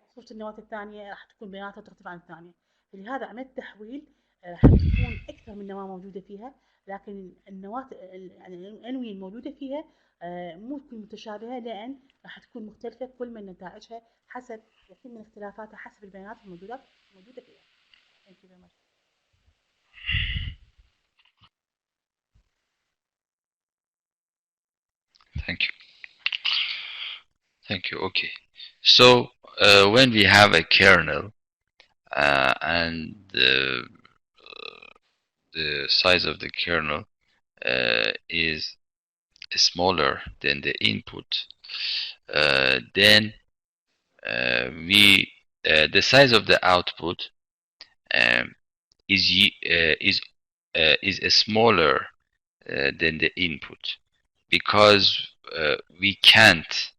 مصفوفة النواة الثانية راح تكون بياناتها تختلف عن الثانية، فلهذا عملية التحويل راح تكون أكثر من نواة موجودة فيها، لكن النواة يعني الأنوية الموجودة فيها مو تكون متشابهة، لأن راح تكون مختلفة كل من نتائجها حسب يتم من اختلافاتها حسب البيانات الموجودة فيها. Thank you very much. Thank you. Okay. So when we have a kernel and the size of the kernel is smaller than the input, then the size of the output um, is smaller than the input, because we can't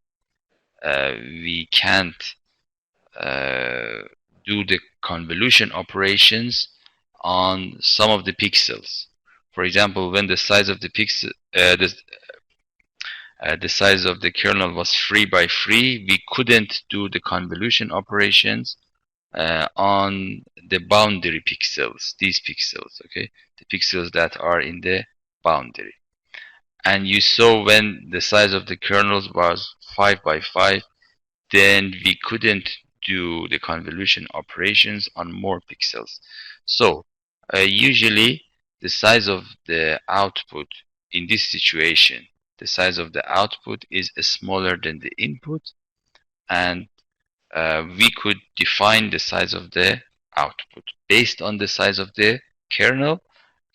do the convolution operations on some of the pixels. For example, when the size of the pixel, the size of the kernel was 3 by 3, we couldn't do the convolution operations on the boundary pixels, these pixels, okay, the pixels that are in the boundary. And you saw when the size of the kernels was 5 by 5, then we couldn't do the convolution operations on more pixels. So usually the size of the output in this situation, the size of the output is smaller than the input, and we could define the size of the output based on the size of the kernel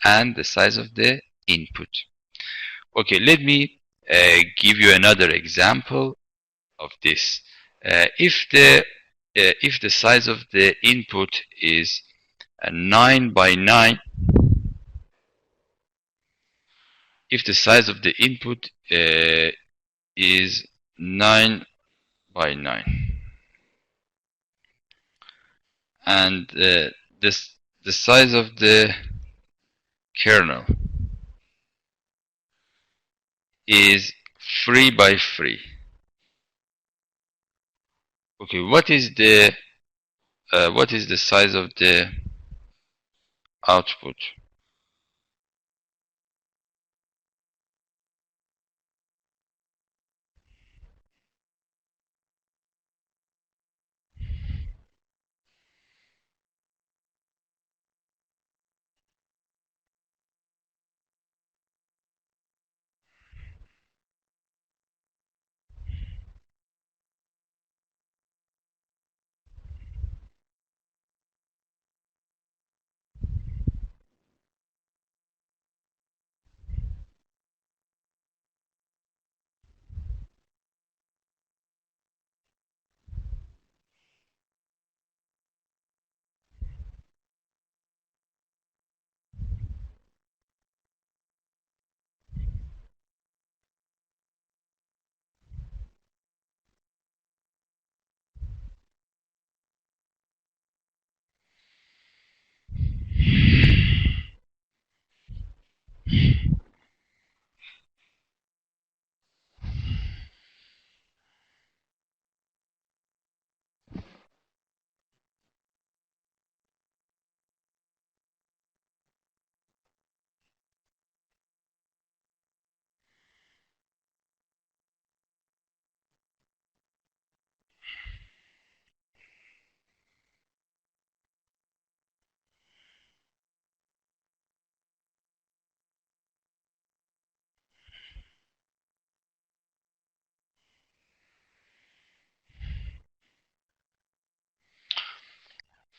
and the size of the input. Okay, let me give you another example of this. If the size of the input is 9 by 9, if the size of the input is 9 by 9, and the size of the kernel is 3 by 3. Okay, what is the size of the output?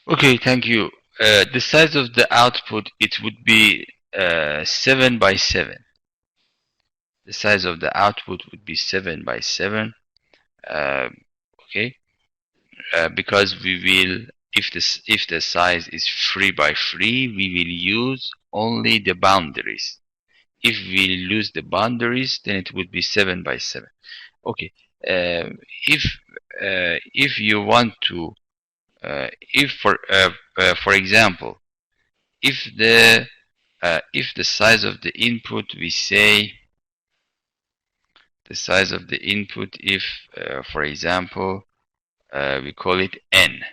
Okay, thank you. The size of the output, it would be 7 by 7. The size of the output would be 7 by 7. Okay, because we will, if the size is 3 by 3, we will use only the boundaries. If we lose the boundaries, then it would be 7 by 7. Okay, if you want to, if for example, if the size of the input, we say the size of the input, if for example we call it n,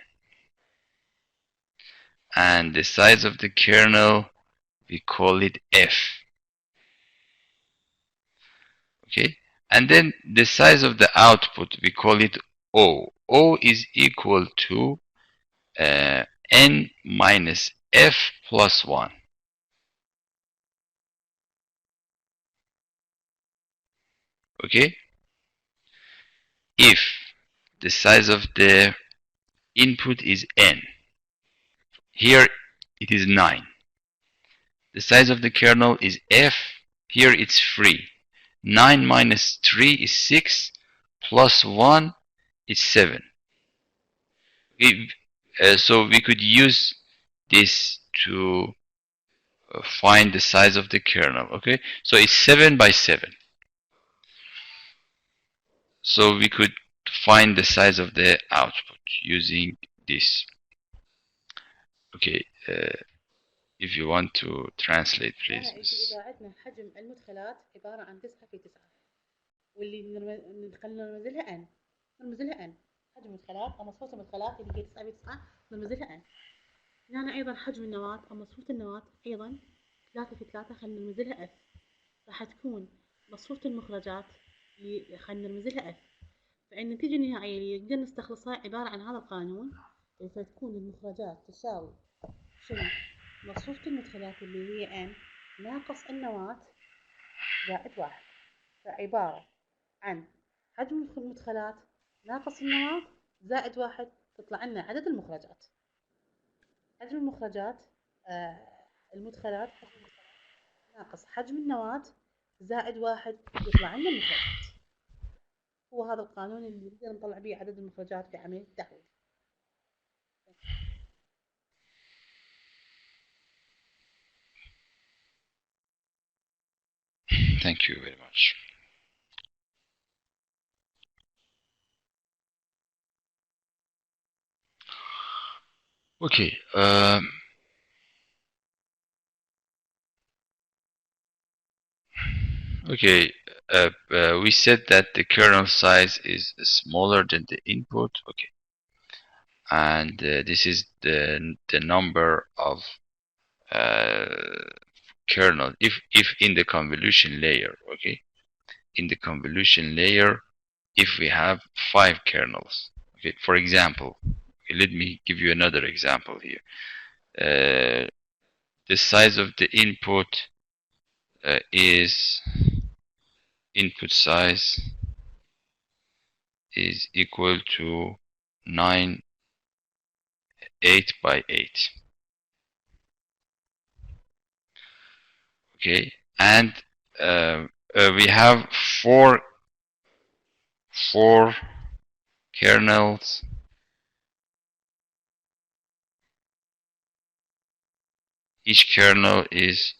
and the size of the kernel, we call it f. Okay, and then the size of the output, we call it o. O is equal to n minus f plus 1. Okay, if the size of the input is n, here it is 9. The size of the kernel is f, here it's 3. 9 minus 3 is 6, plus 1 is 7. So we could use this to find the size of the kernel. Okay, so it's 7 by 7. So we could find the size of the output using this. Okay, if you want to translate, please. إذا عندنا حجم المدخلات عبارة عن 9 في 9، واللي نرمزلها n، نرمزلها n حجم المدخلات أو مصفوفة المدخلات اللي هي 9 في 9 نرمزلها n. هنا أيضا حجم النواة أو مصفوفة النواة أيضا 3 في 3 خلينا نرمزلها f. راح تكون مصفوفة المخرجات اللي خلينا نرمزلها f. فالنتيجة النهائية اللي نقدر نستخلصها عبارة عن هذا القانون، فتكون المخرجات تساوي شنو؟ مصفوفة المدخلات اللي هي n ناقص النواة زائد 1، فعبارة عن حجم المدخلات ناقص النواة زائد 1، تطلع لنا عدد المخرجات. حجم المخرجات المدخلات ناقص حجم النواة زائد 1، يطلع لنا المخرجات. هو هذا القانون اللي نقدر نطلع به عدد المخرجات في عملية التحويل. Thank you very much. Okay. Okay. We said that the kernel size is smaller than the input. Okay. And this is the number of kernel if in the convolution layer. Okay. In the convolution layer, if we have 5 kernels. Okay. For example, let me give you another example here. The size of the input is input size is equal to 8 by 8. Okay, and we have four kernels. Each kernel is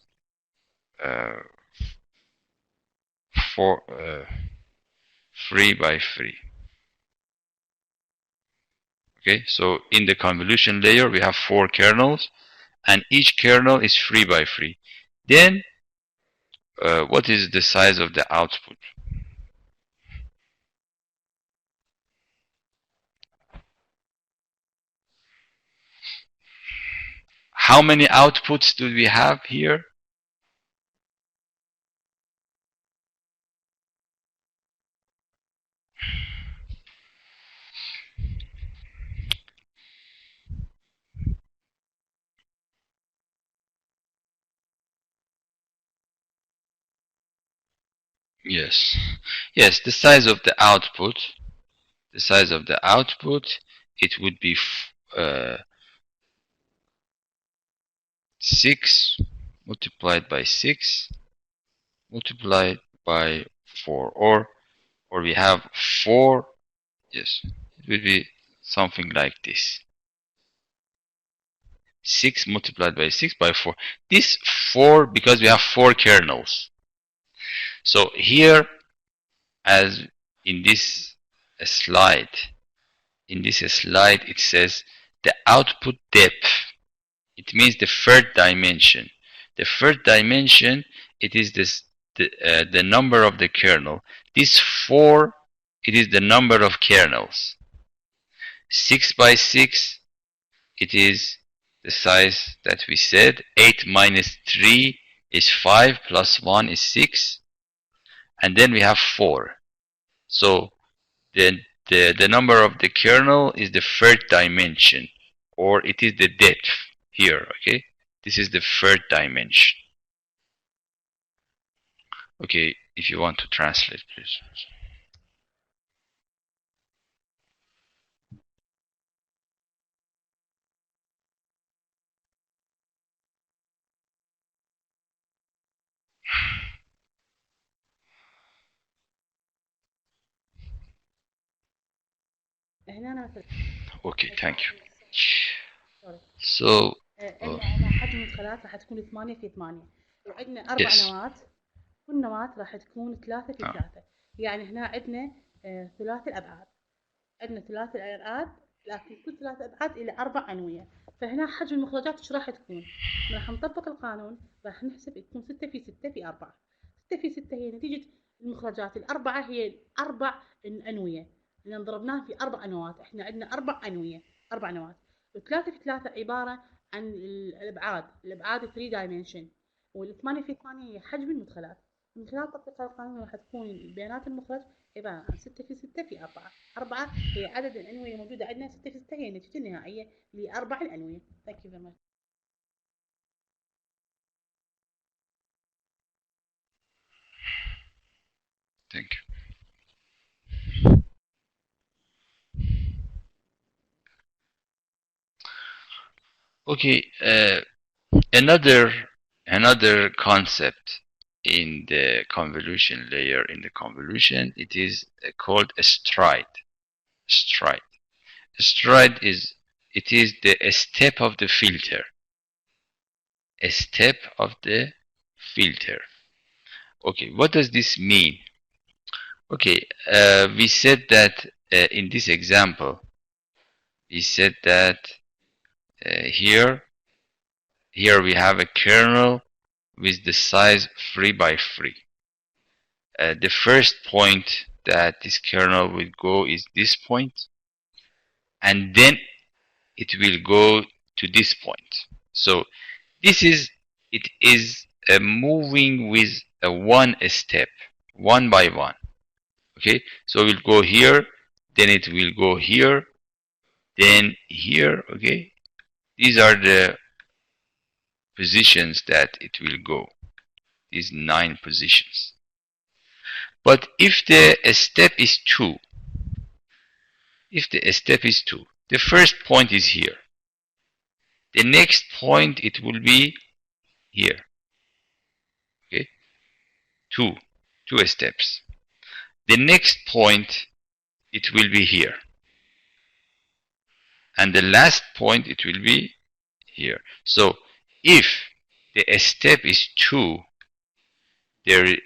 3 by 3. Okay, so in the convolution layer we have 4 kernels, and each kernel is 3 by 3. Then what is the size of the output? How many outputs do we have here? Yes, the size of the output, it would be 6 multiplied by 6 multiplied by 4, or we have 4. Yes, it will be something like this. 6 multiplied by 6 by 4. This 4, because we have 4 kernels. So here, as in this slide, it says the output depth. It means the third dimension. The third dimension, it is the number of the kernel. This 4, it is the number of kernels. 6 by 6, it is the size that we said. 8 minus 3 is 5, plus 1 is 6. And then we have 4. So the number of the kernel is the third dimension, or it is the depth here, okay? This is the third dimension. Okay, if you want to translate, please. Okay, thank you. So حجم المدخلات راح تكون 8 في 8، وعندنا 4 نواة، كل نواة راح تكون 3 في 3. يعني هنا عندنا ثلاثي الأبعاد، عندنا ثلاثي الأبعاد، لكن كل ثلاث أبعاد إلى 4 أنوية. فهنا حجم المخرجات إيش راح تكون؟ راح نطبق القانون، راح نحسب تكون 6 في 6 في 4. 6 في 6 هي نتيجة المخرجات، الأربعة هي 4 أنوية، لأن ضربناها في 4 نواة. إحنا عندنا 4 أنوية، 4 نواة. و3 في 3 عبارة عن الأبعاد 3 dimension، وال8 في 8 هي حجم المدخلات. من خلال تطبيق القانون راح تكون بيانات المخرج عبارة عن 6 في 6 في 4. 4 هي عدد الأنوية الموجودة عندنا، 6 في 6 هي النتيجة النهائية ل4 الأنوية. Thank you very much. Thank you. Okay, another concept in the convolution layer, in the convolution, it is called a stride. Stride is the step of the filter. A step of the filter. Okay, what does this mean? Okay, we said that in this example, we said that here we have a kernel with the size 3 by 3. The first point that this kernel will go is this point, and then it will go to this point. So it is moving with a one step, one by one. Okay, so we'll go here, then it will go here, then here. Okay, these are the positions that it will go, these 9 positions. But if the step is 2, the first point is here, the next point it will be here. Okay, two steps. The next point it will be here, and the last point it will be here. So if the step is 2, there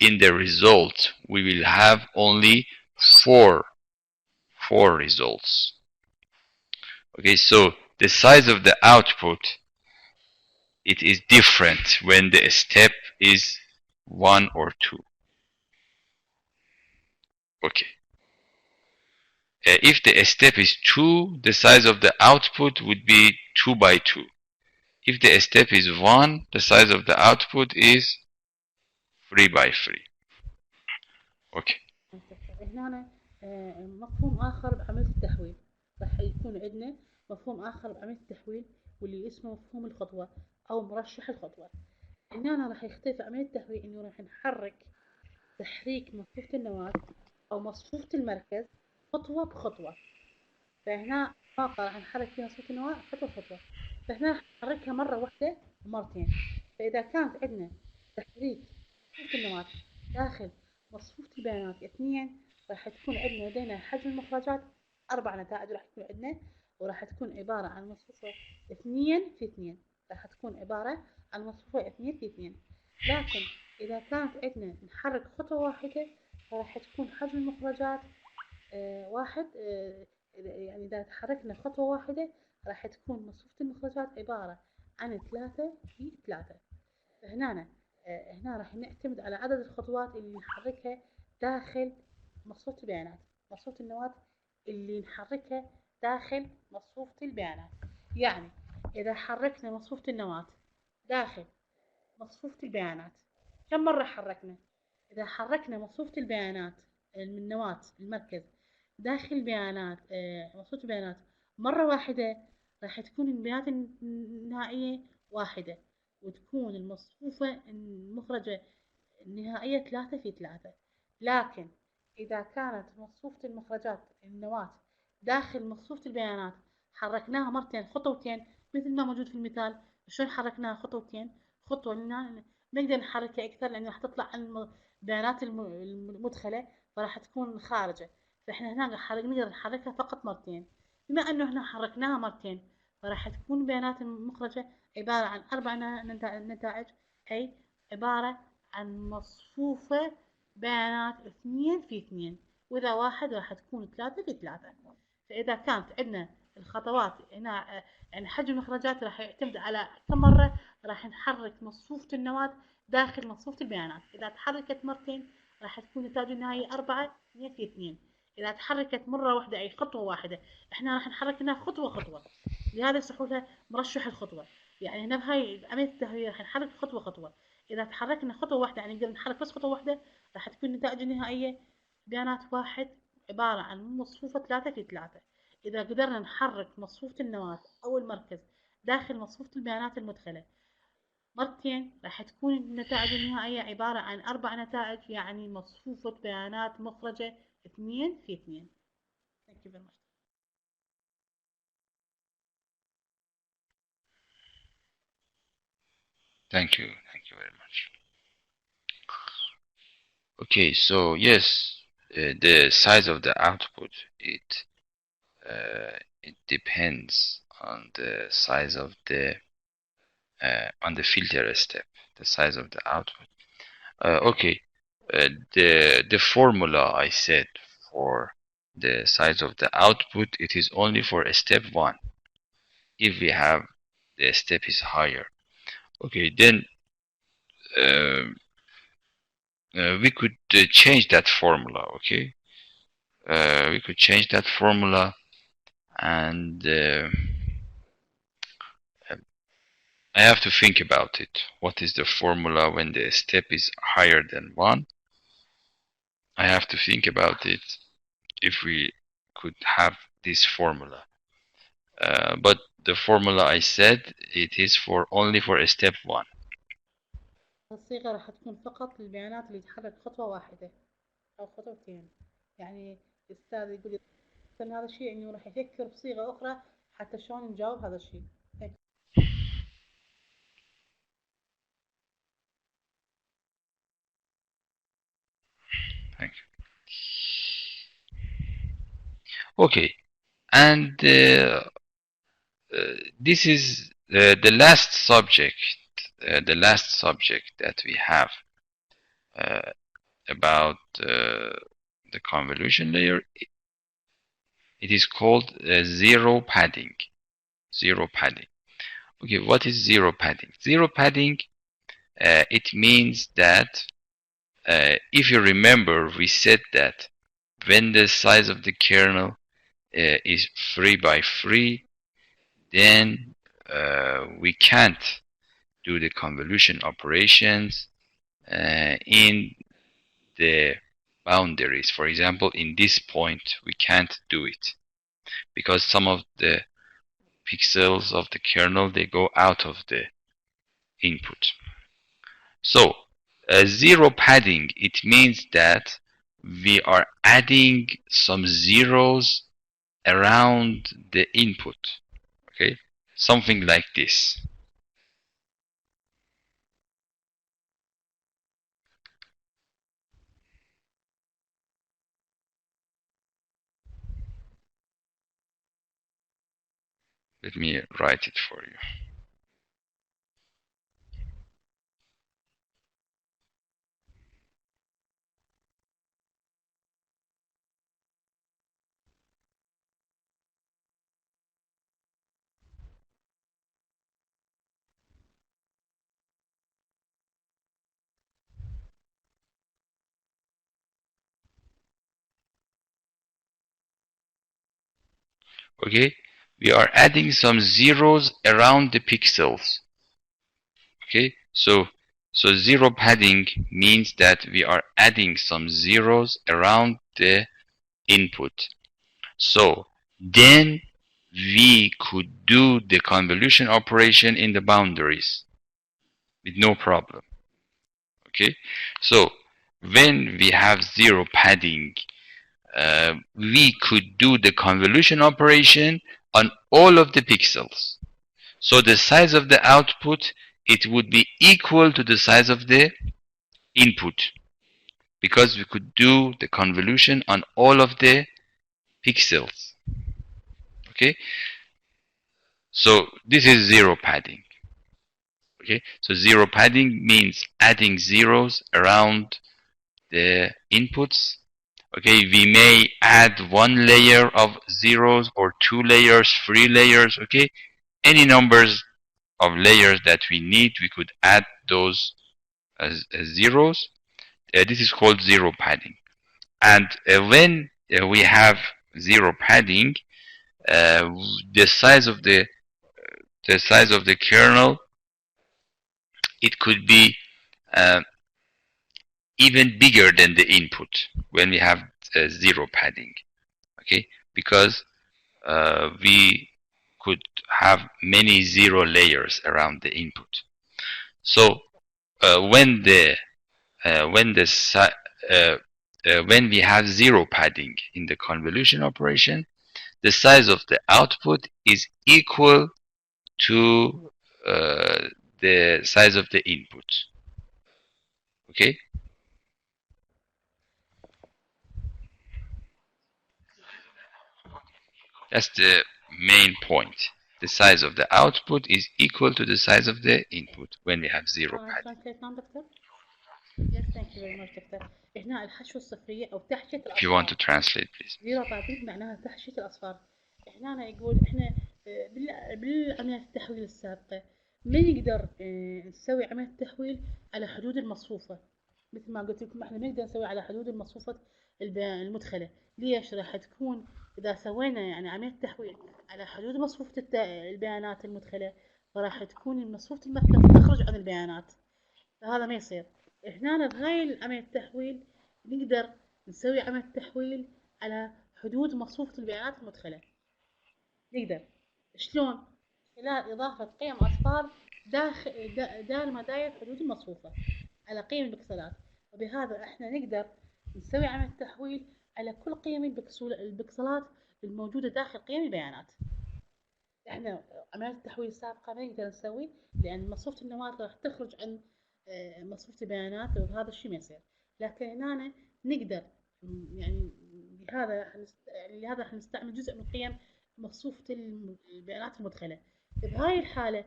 in the result we will have only 4 results. Okay, so the size of the output, it is different when the step is 1 or 2. Okay. If the step is 2, the size of the output would be 2 by 2. If the step is 1, the size of the output is 3 by 3. Okay. هنا مفهوم آخر بعملية التحويل، راح يكون عندنا مفهوم آخر بعملية التحويل واللي اسمه مفهوم الخطوة أو مرشح الخطوة. هنا راح يختلف عملية التحويل، إنه راح نحرك تحريك مصفوفة النواة أو مصفوفة المركز خطوة بخطوة. فهنا طاقة راح نحرك فيها مصفوفة النواة خطوة بخطوة. فهنا راح نحركها مرة واحدة مرتين. فإذا كانت عندنا تحريك مصفوفة النواة داخل مصفوفة البيانات 2 راح تكون عندنا لدينا حجم المخرجات 4 نتائج راح تكون عندنا، وراح تكون عبارة عن مصفوفة 2 في 2، راح تكون عبارة عن مصفوفة 2 في 2. لكن إذا كانت عندنا نحرك خطوة واحدة فراح تكون حجم المخرجات واحد. يعني إذا تحركنا خطوة واحدة راح تكون مصفوفة المخرجات عبارة عن 3 في 3. فهنا هنا راح نعتمد على عدد الخطوات اللي نحركها داخل مصفوفة البيانات، مصفوفة النواة اللي نحركها داخل مصفوفة البيانات. يعني إذا حركنا مصفوفة النواة داخل مصفوفة البيانات كم مرة حركنا؟ إذا حركنا مصفوفة البيانات من النواة المركز داخل البيانات مصفوفة البيانات مرة واحدة راح تكون البيانات النهائية واحدة، وتكون المصفوفة المخرجة النهائية 3 في 3. لكن إذا كانت مصفوفة المخرجات النواة داخل مصفوفة البيانات حركناها مرتين خطوتين مثل ما موجود في المثال. شلون حركناها خطوتين؟ خطوة نقدر نحركها أكثر لأن راح تطلع عن البيانات المدخلة فراح تكون خارجة. فإحنا هنا نقدر نحركها فقط مرتين. بما أنه إحنا حركناها مرتين فراح تكون البيانات المخرجة عبارة عن 4 نتائج، أي عبارة عن مصفوفة بيانات 2 في 2، وإذا واحد راح تكون 3 في 3. فإذا كانت عندنا الخطوات هنا يعني حجم المخرجات راح يعتمد على كم مرة راح نحرك مصفوفة النواة داخل مصفوفة البيانات. إذا تحركت مرتين راح تكون نتائج النهائية 4 2 في 2. إذا تحركت مرة واحدة أي خطوة واحدة إحنا راح نحرك هنا خطوة خطوة، لهذا يصحوا لها مرشح الخطوة. يعني هنا بهاي عملية التهوية راح نحرك خطوة خطوة. إذا تحركنا خطوة واحدة يعني نقدر نحرك بس خطوة واحدة راح تكون النتائج النهائية بيانات واحد عبارة عن مصفوفة 3 في 3. إذا قدرنا نحرك مصفوفة النواة أو المركز داخل مصفوفة البيانات المدخلة مرتين راح تكون النتائج النهائية عبارة عن 4 نتائج، يعني مصفوفة بيانات مخرجة 2 في 2. Thank you very much. Thank you. Thank you very much. Okay, so yes, the size of the output it depends on the size of the on the filter step, the size of the output. Okay, the formula I said for the size of the output, it is only for step 1. If we have the step is higher, okay, then we could change that formula. Okay, we could change that formula, and I have to think about it. What is the formula when the step is higher than 1? I have to think about it if we could have this formula. But the formula I said, it is for only for step 1. الصيغة راح تكون فقط للبيانات اللي تحرك خطوة واحدة أو خطوتين. يعني الأستاذ يقول لي هذا الشيء إنه راح يفكر بصيغة أخرى حتى شلون نجاوب هذا الشيء. Thank you. Okay, and this is the last subject. The last subject that we have about the convolution layer. It is called zero padding. Zero padding. Okay, what is zero padding? Zero padding, it means that if you remember, we said that when the size of the kernel is 3 by 3, then we can't do the convolution operations in the boundaries. For example, in this point, we can't do it because some of the pixels of the kernel, they go out of the input. So zero padding, it means that we are adding some zeros around the input. Okay, something like this. Let me write it for you. Okay, we are adding some zeros around the pixels. Okay, so zero padding means that we are adding some zeros around the input. So then we could do the convolution operation in the boundaries with no problem. Okay, so when we have zero padding, we could do the convolution operation on all of the pixels. So the size of the output, it would be equal to the size of the input, because we could do the convolution on all of the pixels. Okay, so this is zero padding. Okay, so zero padding means adding zeros around the inputs. Okay, we may add one layer of zeros or 2 layers, 3 layers. Okay, any numbers of layers that we need, we could add those as zeros. This is called zero padding. And when we have zero padding, the size of the kernel, it could be even bigger than the input when we have zero padding. Okay, because we could have many zero layers around the input. So when we have zero padding in the convolution operation, the size of the output is equal to the size of the input. Okay? That's the main point. The size of the output is equal to the size of the input when we have zero padding. Yes, thank you very much دكتور. هنا الحشوة الصفرية أو تحشية الأصفار. If you want to translate, please. زيرو padding معناها تحشية الأصفار. هنا يقول إحنا بالعمليات التحويل السابقة ما نقدر نسوي عملية التحويل على حدود المصفوفة. مثل ما قلت لكم إحنا ما نقدر نسوي على حدود المصفوفة المدخلة. ليش؟ راح تكون إذا سوينا يعني عملية تحويل على حدود مصفوفة البيانات المدخلة، فراح تكون مصفوفة المدخل تخرج عن البيانات. فهذا ما يصير. هنا بهاي عملية التحويل نقدر نسوي عملية تحويل على حدود مصفوفة البيانات المدخلة. نقدر شلون؟ خلال إضافة قيم أصفار داخل مداير حدود المصفوفة على قيم البكسلات، وبهذا احنا نقدر نسوي عملية تحويل على كل قيم البكسلات الموجودة داخل قيم البيانات. احنا عملية التحويل السابقة ما نقدر نسوي لأن مصفوفة النواة راح تخرج عن مصفوفة البيانات، وهذا الشيء ما يصير. لكن هنا نقدر يعني لهذا راح نستعمل جزء من قيم مصفوفة البيانات المدخلة. بهاي الحالة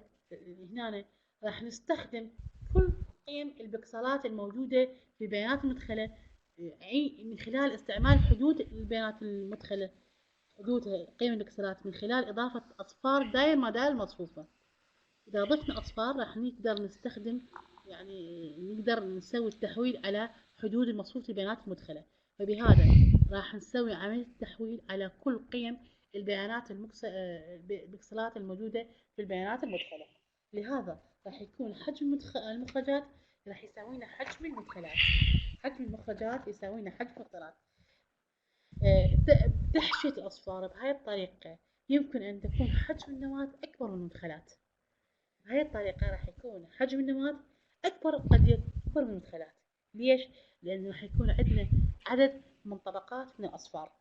هنا راح نستخدم كل قيم البكسلات الموجودة في البيانات المدخلة من خلال استعمال حدود البيانات المدخلة، حدود قيم البكسلات من خلال إضافة أصفار داير ما داير المصفوفة. إذا ضفنا أصفار راح نقدر نستخدم يعني نقدر نسوي التحويل على حدود المصفوفة البيانات المدخلة، فبهذا راح نسوي عملية التحويل على كل قيم البيانات البكسلات الموجودة في البيانات المدخلة. لهذا راح يكون حجم المخرجات راح يساوي لنا حجم المدخلات. حجم المخرجات يساوي لنا حجم المدخلات. تحشية الأصفار بهاي الطريقة يمكن أن تكون حجم النواة أكبر من المدخلات. بهاي الطريقة راح يكون حجم النواة قد يكبر من المدخلات. ليش؟ لأنه راح يكون عندنا عدد من طبقات من الأصفار.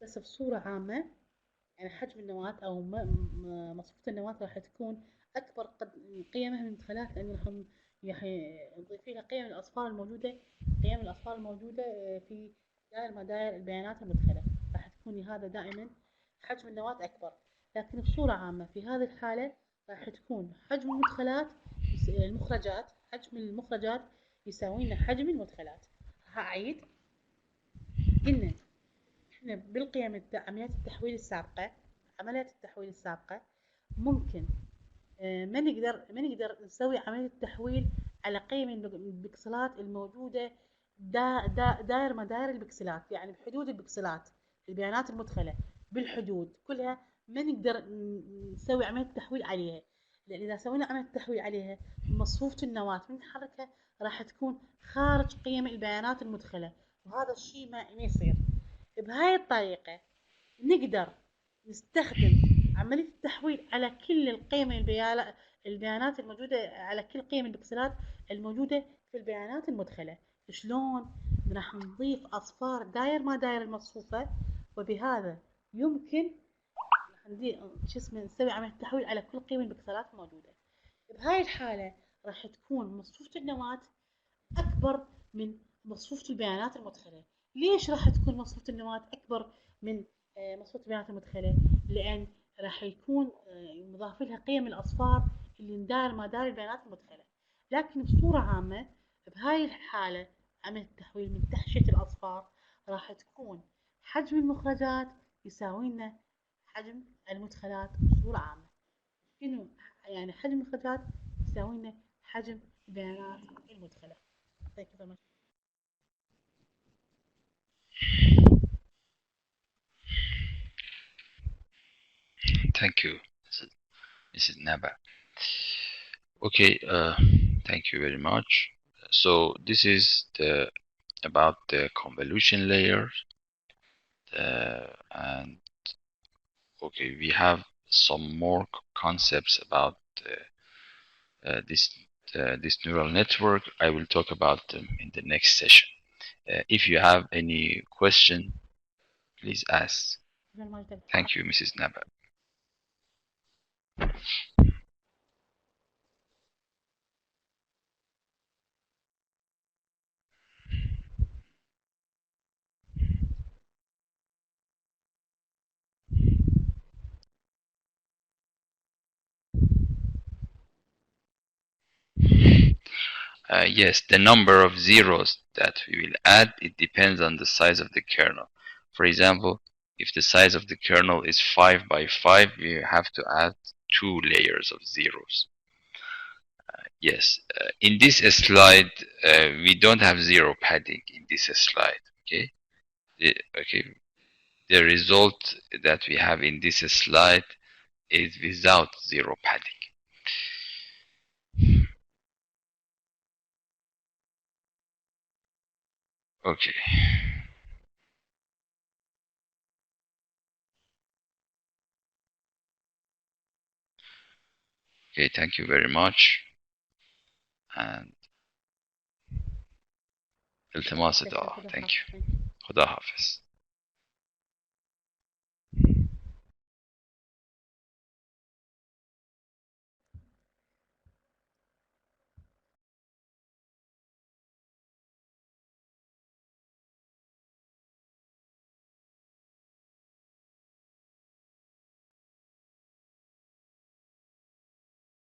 بس بصورة عامة يعني حجم النواة أو مصفوفة النواة راح تكون أكبر قيمها من المدخلات، لأنه راح نضيف لها قيم الأصفار الموجودة في دائرة مداير البيانات المدخلة. راح تكون هذا دائما حجم النواة أكبر. لكن بصورة عامة في هذه الحالة راح تكون حجم المخرجات يساوي لنا حجم المدخلات. راح أعيد. قلنا إحنا بالقيم عمليات التحويل السابقة ممكن ما نقدر نسوي عملية التحويل على قيم البكسلات الموجودة داير مداير البكسلات، يعني بحدود البكسلات البيانات المدخلة بالحدود كلها ما نقدر نسوي عملية التحويل عليها، لأن إذا سوينا عملية التحويل عليها مصفوفة النواة من نحركها راح تكون خارج قيم البيانات المدخلة، وهذا الشيء ما يصير. بهاي الطريقة نقدر نستخدم عملية التحويل على كل البيانات الموجودة، على كل قيم البكسلات الموجودة في البيانات المدخلة. شلون؟ راح نضيف أصفار داير ما داير المصفوفة، وبهذا يمكن نسوي عملية التحويل على كل قيم البكسلات الموجودة. بهاي الحالة راح تكون مصفوفة النواة أكبر من مصفوفة البيانات المدخلة. ليش راح تكون مصفوفة النواة أكبر من مصفوفة البيانات المدخلة؟ لأن راح يكون مضاف لها قيم الأصفار اللي ندار مدار البيانات المدخلة. لكن بصورة عامة بهاي الحالة عملية التحويل من تحشية الأصفار راح تكون حجم المخرجات يساوي لنا حجم المدخلات بصورة عامة. يعني حجم المخرجات يساوي لنا حجم البيانات المدخلة. Thank you very much. Thank you, Mrs. Naba. Okay, thank you very much. So this is about the convolution layer, and okay, we have some more concepts about this neural network. I will talk about them in the next session. If you have any question, please ask. Thank you, Mrs. Naba. Yes, the number of zeros that we will add, it depends on the size of the kernel. For example, if the size of the kernel is 5 by 5, we have to add 2 layers of zeros. Yes, in this slide, we don't have zero padding in this slide. Okay, the result that we have in this slide is without zero padding. Okay. Okay, thank you very much. And التماس الدعاء. Thank you. خدا حافظ.